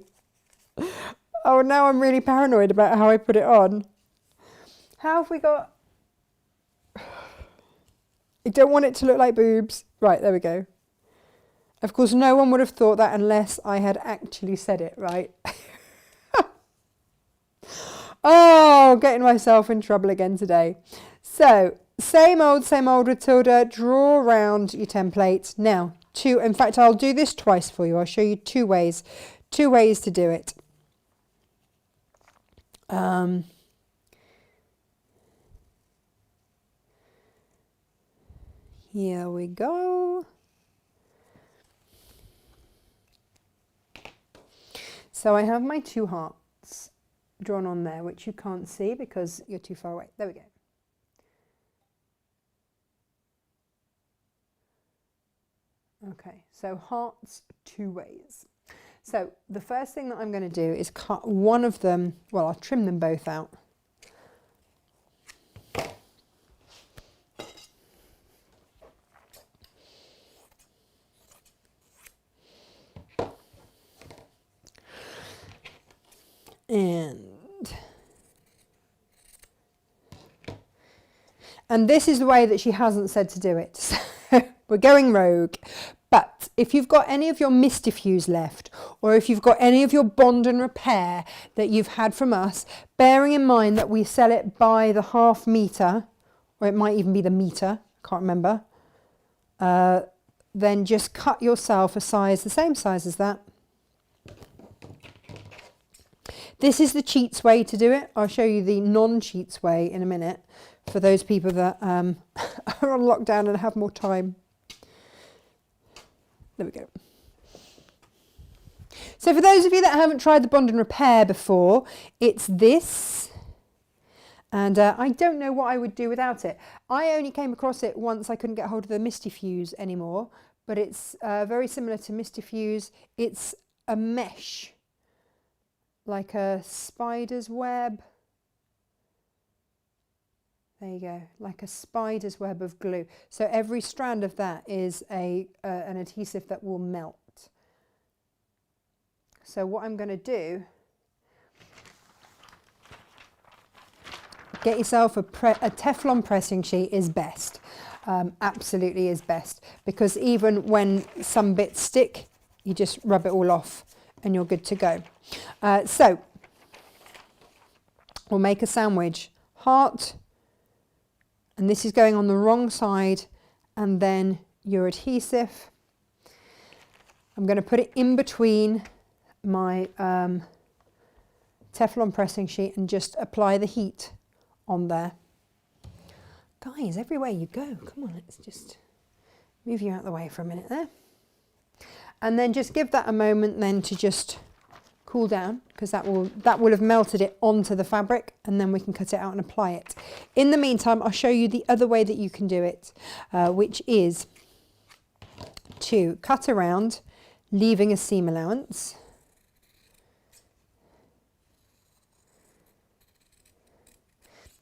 Oh, now I'm really paranoid about how I put it on. How have we got... I don't want it to look like boobs. Right, there we go. Of course, no one would have thought that unless I had actually said it, right? Oh, getting myself in trouble again today. So, same old with Tilda. Draw around your template. Now, in fact, I'll do this twice for you. I'll show you 2 ways. 2 ways to do it. Here we go. So I have my 2 hearts drawn on there, which you can't see because you're too far away. There we go. Okay, so hearts 2 ways. So the first thing that I'm going to do is cut one of them, well, I'll trim them both out. And this is the way that she hasn't said to do it. So we're going rogue. But if you've got any of your Mistifuse left, or if you've got any of your Bond and Repair that you've had from us, bearing in mind that we sell it by the half metre, or it might even be the metre, can't remember, then just cut yourself a size, the same size as that. This is the cheats way to do it. I'll show you the non-cheats way in a minute for those people that are on lockdown and have more time. There we go. So for those of you that haven't tried the Bond and Repair before, it's this. And I don't know what I would do without it. I only came across it once I couldn't get hold of the Mistifuse anymore, but it's very similar to Mistifuse. It's a mesh, like a spider's web. There you go, like a spider's web of glue. So every strand of that is an adhesive that will melt. So what I'm going to do, get yourself a Teflon pressing sheet is best. Absolutely is best, because even when some bits stick, you just rub it all off and you're good to go. So we'll make a sandwich. Heart, and this is going on the wrong side, and then your adhesive. I'm going to put it in between my Teflon pressing sheet and just apply the heat on there. Guys, everywhere you go, come on, let's just move you out of the way for a minute there. And then just give that a moment then to just cool down, because that will have melted it onto the fabric, and then we can cut it out and apply it. In the meantime, I'll show you the other way that you can do it, which is to cut around, leaving a seam allowance.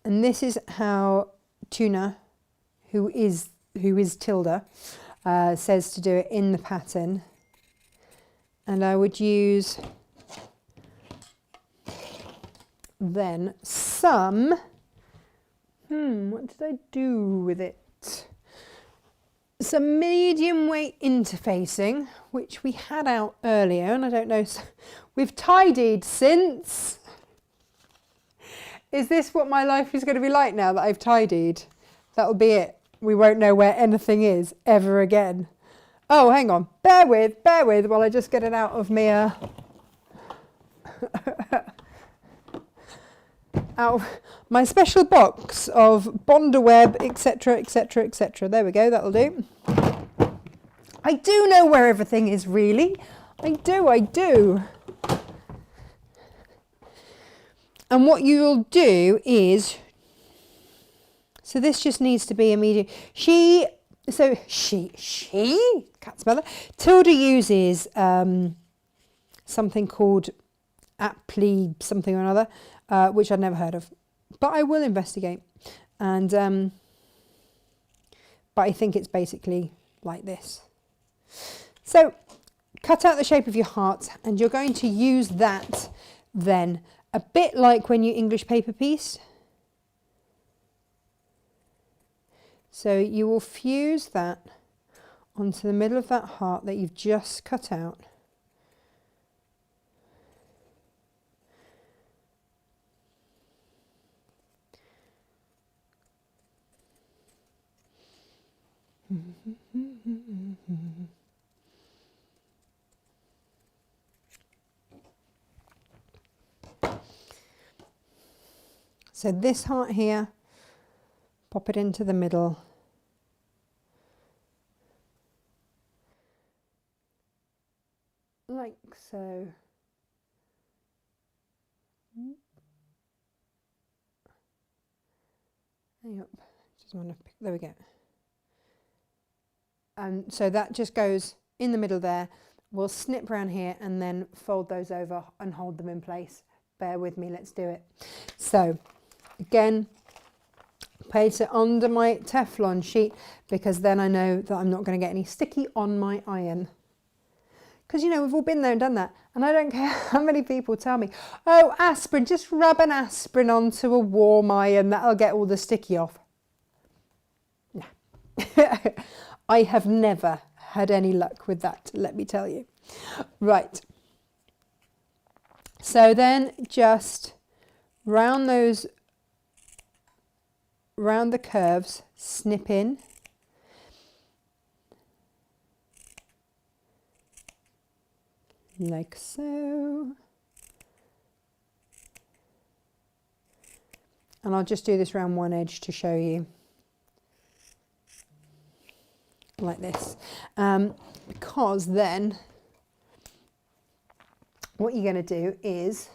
And this is how Tuna, who is Tilda, says to do it in the pattern. And I would use then some, what did I do with it? Some medium weight interfacing, which we had out earlier, and I don't know, we've tidied since. Is this what my life is going to be like now that I've tidied? That'll be it. We won't know where anything is ever again. Oh, hang on. Bear with while I just get it out of me. Out of my special box of Bonderweb, etc, etc, etc. There we go, that'll do. I do know where everything is, really. I do. And what you'll do is, so this just needs to be a medium. She, cat's mother, Tilda uses something called Applique something or another, which I'd never heard of, but I will investigate. And but I think it's basically like this. So cut out the shape of your heart, and you're going to use that then a bit like when you English paper piece. So you will fuse that onto the middle of that heart that you've just cut out. So this heart here, pop it into the middle. Like so. Hang up. Just want to pick, there we go. And so that just goes in the middle there. we'll snip around here and then fold those over and hold them in place. Bear with me, let's do it. So again, place it under my Teflon sheet, because then I know that I'm not going to get any sticky on my iron. Because, you know, we've all been there and done that. And I don't care how many people tell me, oh, aspirin, just rub an aspirin onto a warm iron, that'll get all the sticky off. No. I have never had any luck with that, let me tell you. Right. So then just round the curves, snip in. Like so. And I'll just do this round one edge to show you. Like this. Because then what you're going to do is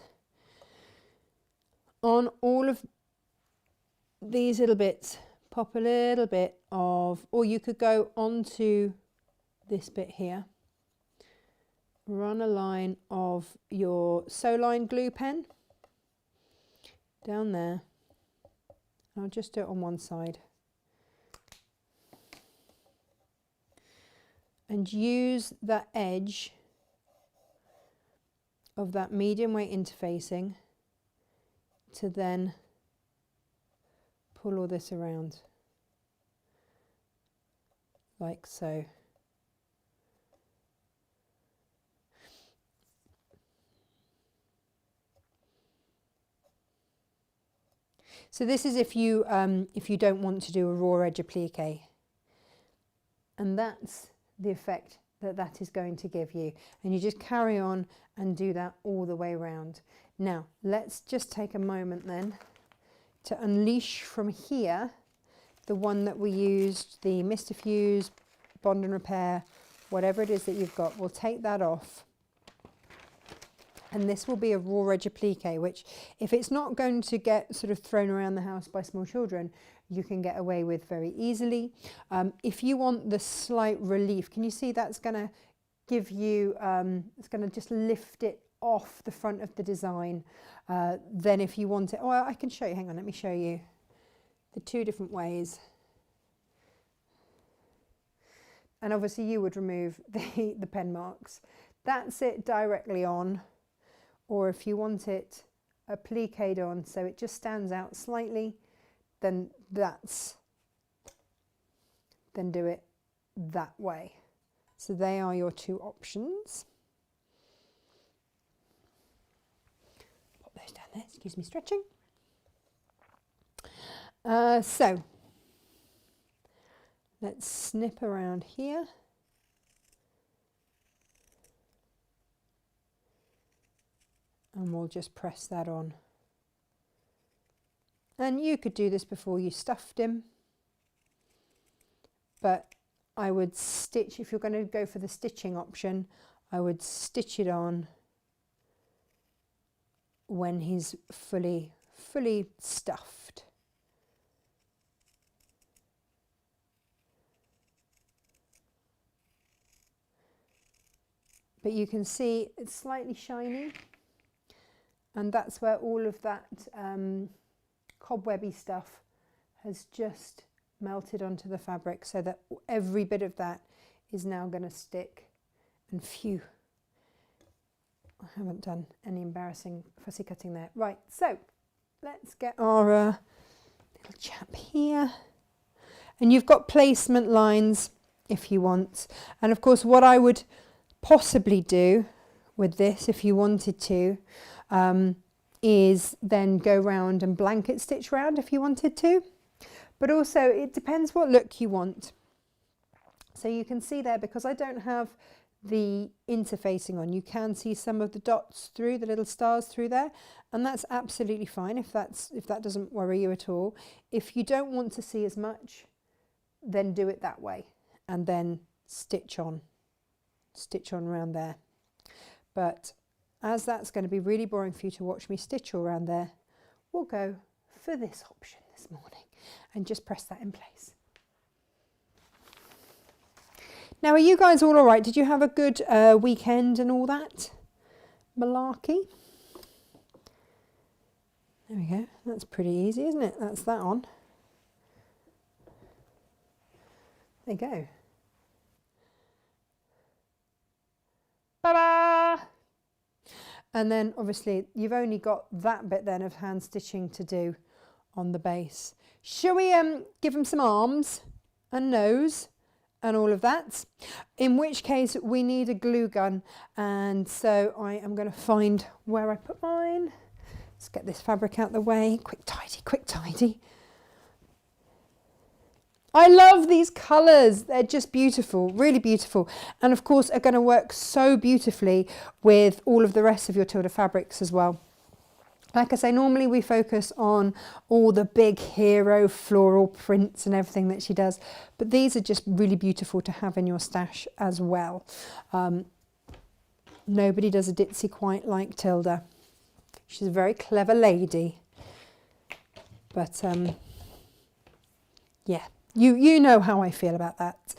on all of these little bits, pop a little bit of, or you could go onto this bit here, run a line of your Soline glue pen down there. I'll just do it on one side. And use that edge of that medium weight interfacing to then pull all this around like so. So this is if you don't want to do a raw edge applique, and that's the effect that that is going to give you. And you just carry on and do that all the way around. Now let's just take a moment then to unleash from here the one that we used, the Mr. Fuse, Bond and Repair, whatever it is that you've got. We'll take that off. And this will be a raw edge applique, which if it's not going to get sort of thrown around the house by small children, you can get away with very easily. If you want the slight relief, can you see that's going to give you, it's going to just lift it off the front of the design. Then if you want it, oh, I can show you, hang on, let me show you the two different ways. And obviously you would remove the pen marks. That's it directly on. Or if you want it appliqued on so it just stands out slightly, then do it that way. So they are your two options. Pop those down there, excuse me stretching. So let's snip around here. And we'll just press that on. And you could do this before you stuffed him, but I would stitch, if you're going to go for the stitching option, I would stitch it on when he's fully stuffed. But you can see it's slightly shiny. And that's where all of that cobwebby stuff has just melted onto the fabric, so that every bit of that is now going to stick. And phew, I haven't done any embarrassing fussy cutting there. Right, so let's get our little chap here. And you've got placement lines if you want. And of course what I would possibly do with this, if you wanted to, is then go round and blanket stitch round if you wanted to. But also it depends what look you want. So you can see there, because I don't have the interfacing on, you can see some of the dots through, the little stars through there, and that's absolutely fine if that doesn't worry you at all. If you don't want to see as much, then do it that way and then stitch on around there. But as that's going to be really boring for you to watch me stitch all around there, we'll go for this option this morning and just press that in place. Now, are you guys all right? Did you have a good weekend and all that malarkey? There we go. That's pretty easy, isn't it? That's that on. There you go. Ta-da! And then obviously you've only got that bit then of hand stitching to do on the base. Shall we give them some arms and nose and all of that? In which case we need a glue gun, and so I am going to find where I put mine. Let's get this fabric out the way. Quick tidy, quick tidy. I love these colours. They're just beautiful, really beautiful. And of course are going to work so beautifully with all of the rest of your Tilda fabrics as well. Like I say, normally we focus on all the big hero floral prints and everything that she does, but these are just really beautiful to have in your stash as well. Nobody does a ditzy quite like Tilda. She's a very clever lady. But yeah, you know how I feel about that.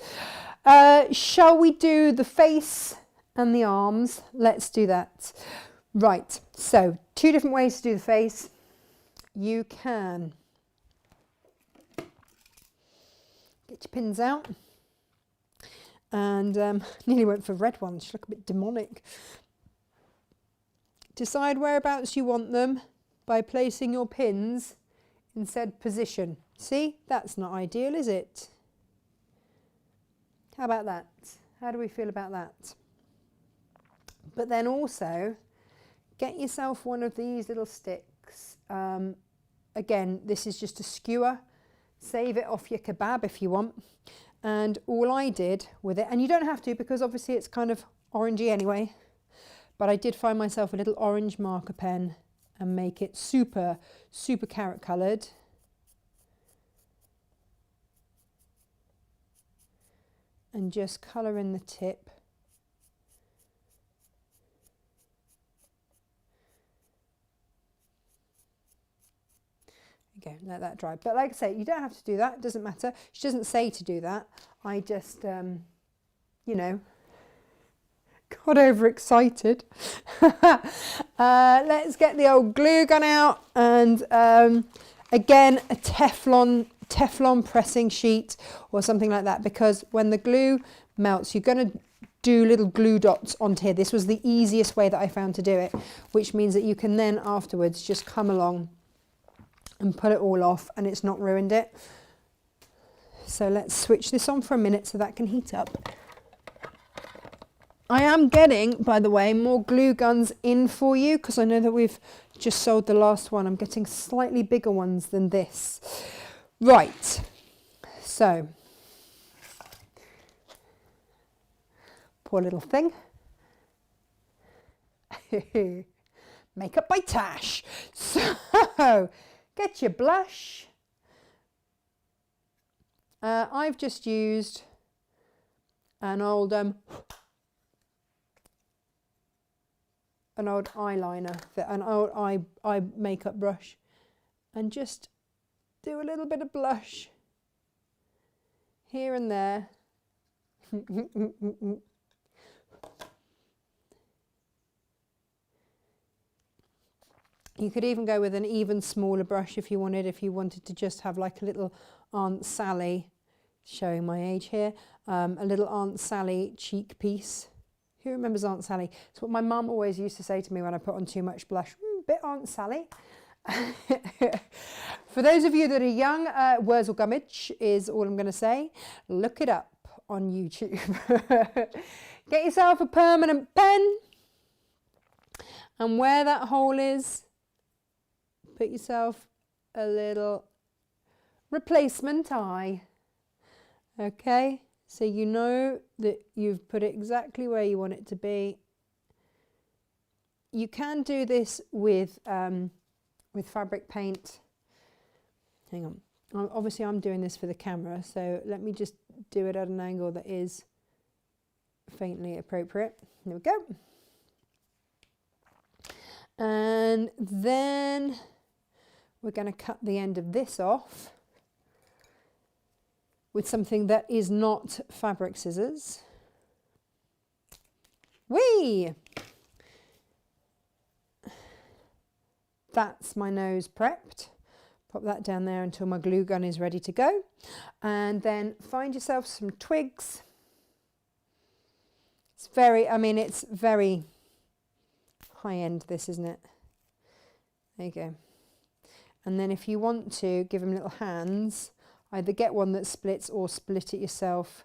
Shall we do the face and the arms? Let's do that. Right, so 2 different ways to do the face. You can get your pins out, and nearly went for red ones, she look a bit demonic. Decide whereabouts you want them by placing your pins in said position. See, that's not ideal, is it? How about that? How do we feel about that? But then also, get yourself one of these little sticks. Again, this is just a skewer. Save it off your kebab if you want. And all I did with it, and you don't have to because obviously it's kind of orangey anyway, but I did find myself a little orange marker pen and make it super, super carrot coloured. And just colour in the tip. Okay, let that dry. But like I say, you don't have to do that. It doesn't matter. She doesn't say to do that. I just, you know, got overexcited. Let's get the old glue gun out, and again, a Teflon pressing sheet or something like that, because when the glue melts, you're going to do little glue dots onto here. This was the easiest way that I found to do it, which means that you can then afterwards just come along and put it all off and it's not ruined it. So let's switch this on for a minute so that can heat up. I am getting, by the way, more glue guns in for you because I know that we've just sold the last one. I'm getting slightly bigger ones than this. Right, so poor little thing. Makeup by Tash. So get your blush. I've just used an old eyeliner, an old eye makeup brush, and just do a little bit of blush here and there. You could even go with an even smaller brush if you wanted to just have like a little Aunt Sally, showing my age here, a little Aunt Sally cheek piece. Who remembers Aunt Sally? It's what my mum always used to say to me when I put on too much blush. Bit Aunt Sally. For those of you that are young, Wurzel Gummidge is all I'm going to say. Look it up on YouTube. Get yourself a permanent pen, and where that hole is, put yourself a little replacement eye. Okay, so you know that you've put it exactly where you want it to be. You can do this with fabric paint. Hang on. Obviously I'm doing this for the camera, so let me just do it at an angle that is faintly appropriate. There we go. And then we're going to cut the end of this off with something that is not fabric scissors. Whee! That's my nose prepped. Pop that down there until my glue gun is ready to go. And then find yourself some twigs. It's very, I mean, it's very high end, this, isn't it? There you go. And then if you want to give them little hands, either get one that splits or split it yourself,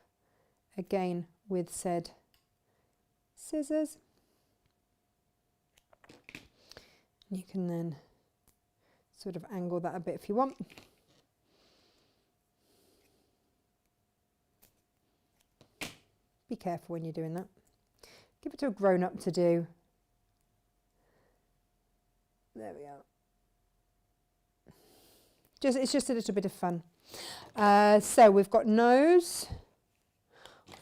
again with said scissors. You can then sort of angle that a bit if you want. Be careful when you're doing that. Give it to a grown-up to do. There we are. It's just a little bit of fun. So we've got nose.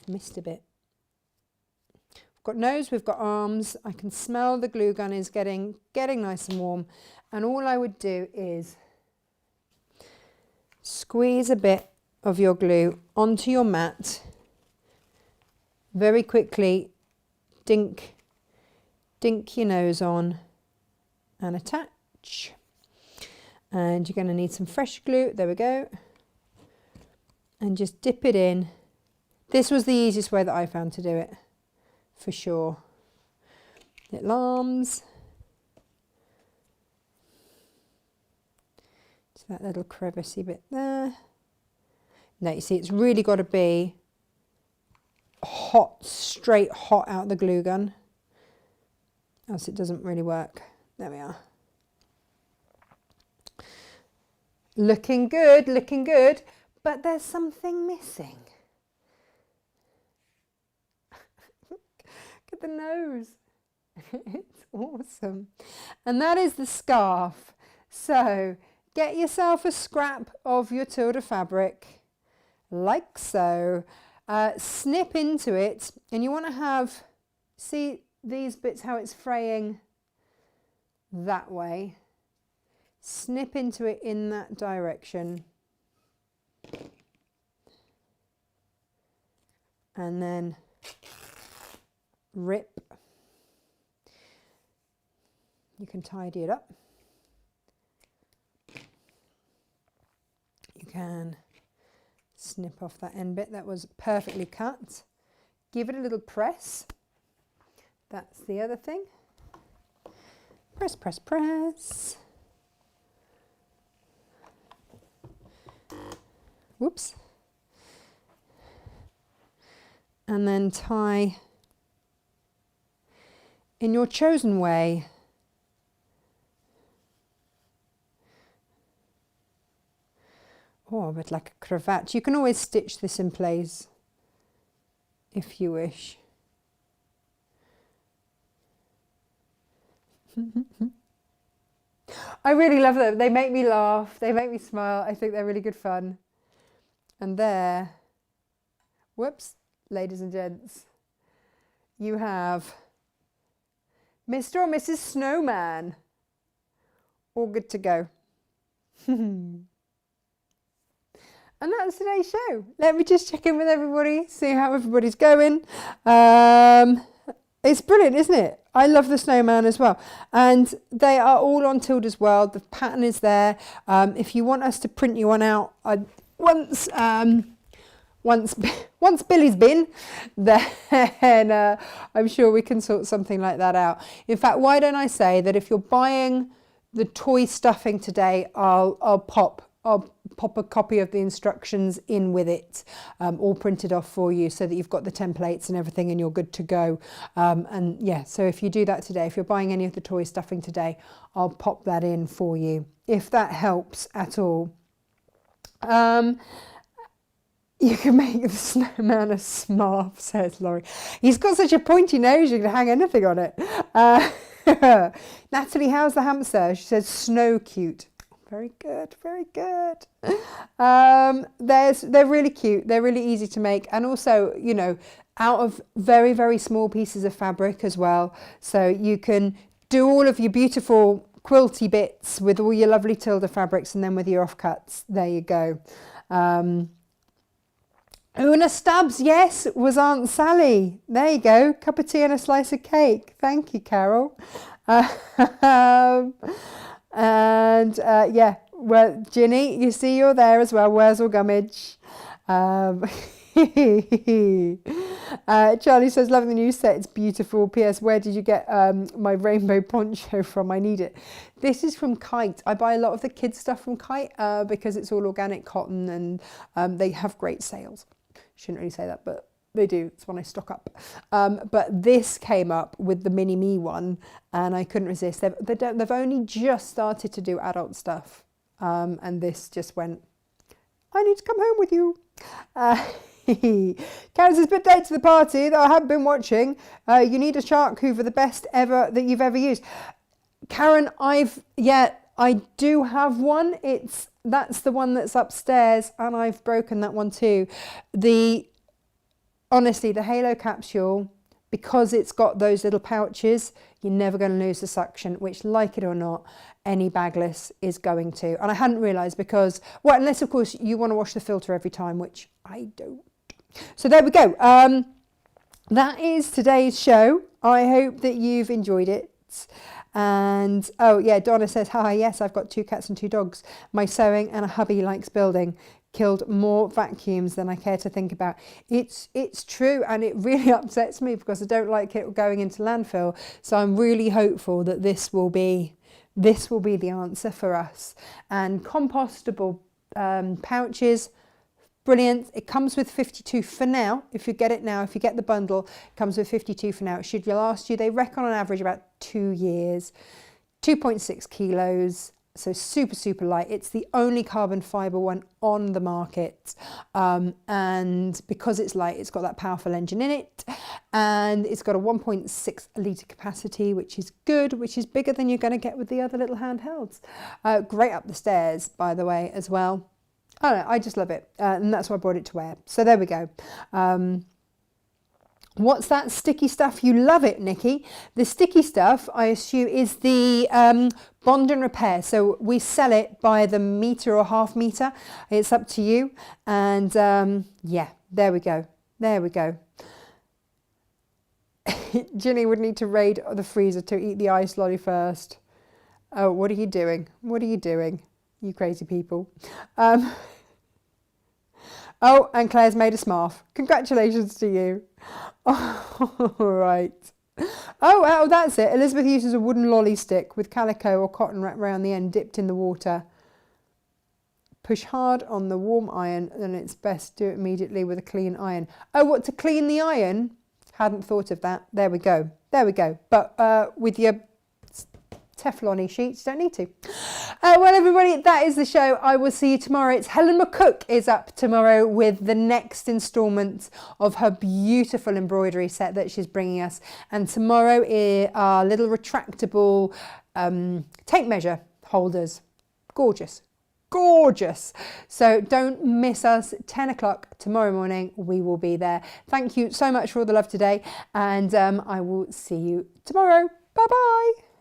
Missed a bit. We've got nose, we've got arms. I can smell the glue gun is getting nice and warm. And all I would do is squeeze a bit of your glue onto your mat. Very quickly, dink your nose on and attach. And you're going to need some fresh glue. There we go. And just dip it in. This was the easiest way that I found to do it, for sure. Little arms. To that little crevicey bit there. Now you see it's really got to be hot, straight hot out the glue gun, else it doesn't really work. There we are. Looking good, but there's something missing. Look at the nose. It's awesome. And that is the scarf. So get yourself a scrap of your Tilda fabric, like so. Snip into it, and you want to have, see these bits how it's fraying that way. Snip into it in that direction. And then rip. You can tidy it up. You can snip off that end bit that was perfectly cut. Give it a little press. That's the other thing. Press, press, press. Whoops. And then tie in your chosen way. Oh, a bit like a cravat. You can always stitch this in place if you wish. I really love them. They make me laugh. They make me smile. I think they're really good fun. And there, whoops, ladies and gents, you have Mr. or Mrs. Snowman, all good to go. And that's today's show. Let me just check in with everybody, see how everybody's going. It's brilliant, isn't it? I love the snowman as well. And they are all on Tilda's World. The pattern is there. If you want us to print you one out, once Billy's been, then I'm sure we can sort something like that out. In fact, why don't I say that if you're buying the toy stuffing today, I'll pop a copy of the instructions in with it, all printed off for you, so that you've got the templates and everything and you're good to go. And yeah, so if you do that today, if you're buying any of the toy stuffing today, I'll pop that in for you, if that helps at all. You can make the snowman a smurf, says Laurie. He's got such a pointy nose, you can hang anything on it. Natalie, how's the hamster? She says, snow cute. Very good, very good. They're really cute. They're really easy to make. And also, you know, out of very, very small pieces of fabric as well. So you can do all of your beautiful quilty bits with all your lovely Tilda fabrics, and then with your offcuts, there you go. Una Stubbs, yes, was Aunt Sally. There you go. Cup of tea and a slice of cake. Thank you, Carol. Yeah, well, Ginny, you see you're there as well. Wurzel Gummidge. Charlie says, loving the new set. It's beautiful. P.S. Where did you get my rainbow poncho from? I need it. This is from Kite. I buy a lot of the kids' stuff from Kite because it's all organic cotton and they have great sales. Shouldn't really say that, but they do. It's when I stock up. But this came up with the mini me one and I couldn't resist. They've only just started to do adult stuff. And this just went, I need to come home with you. Karen says, bit late to the party that I have been watching. You need a shark hoover, the best ever that you've ever used. Karen, I do have one. That's the one that's upstairs and I've broken that one too. Honestly, the Halo capsule, because it's got those little pouches, you're never going to lose the suction, which, like it or not, any bagless is going to. And I hadn't realised because, well, unless of course you want to wash the filter every time, which I don't. So there we go. That is today's show. I hope that you've enjoyed it. And oh yeah, Donna says, hi, yes, I've got 2 cats and 2 dogs. My sewing and a hubby likes building. Killed more vacuums than I care to think about. It's true, and it really upsets me because I don't like it going into landfill. So I'm really hopeful that this will be the answer for us. And compostable pouches, brilliant. It comes with 52 for now. If you get it now, if you get the bundle, it comes with 52 for now. It should last you, they reckon on average about 2 years, 2.6 kilos. So super, super light. It's the only carbon fibre one on the market. And because it's light, it's got that powerful engine in it. And it's got a 1.6 litre capacity, which is good, which is bigger than you're going to get with the other little handhelds. Great up the stairs, by the way, as well. I don't know, I just love it. And that's why I brought it to wear. So there we go. What's that sticky stuff? You love it, Nikki. The sticky stuff, I assume, is the bond and repair. So we sell it by the metre or half metre. It's up to you. And yeah, there we go. There we go. Ginny would need to raid the freezer to eat the ice lolly first. Oh, what are you doing? What are you doing? You crazy people. Oh, and Claire's made a smarf. Congratulations to you. Oh, all right. Oh, that's it. Elizabeth uses a wooden lolly stick with calico or cotton wrapped around the end, dipped in the water. Push hard on the warm iron, then it's best do it immediately with a clean iron. Oh, what, to clean the iron? Hadn't thought of that. There we go. There we go. But with your Teflon-y sheets, don't need to. Well, everybody, that is the show. I will see you tomorrow. It's Helen McCook is up tomorrow with the next instalment of her beautiful embroidery set that she's bringing us. And tomorrow are little retractable tape measure holders. Gorgeous. Gorgeous. So don't miss us. 10 o'clock tomorrow morning. We will be there. Thank you so much for all the love today. And I will see you tomorrow. Bye-bye.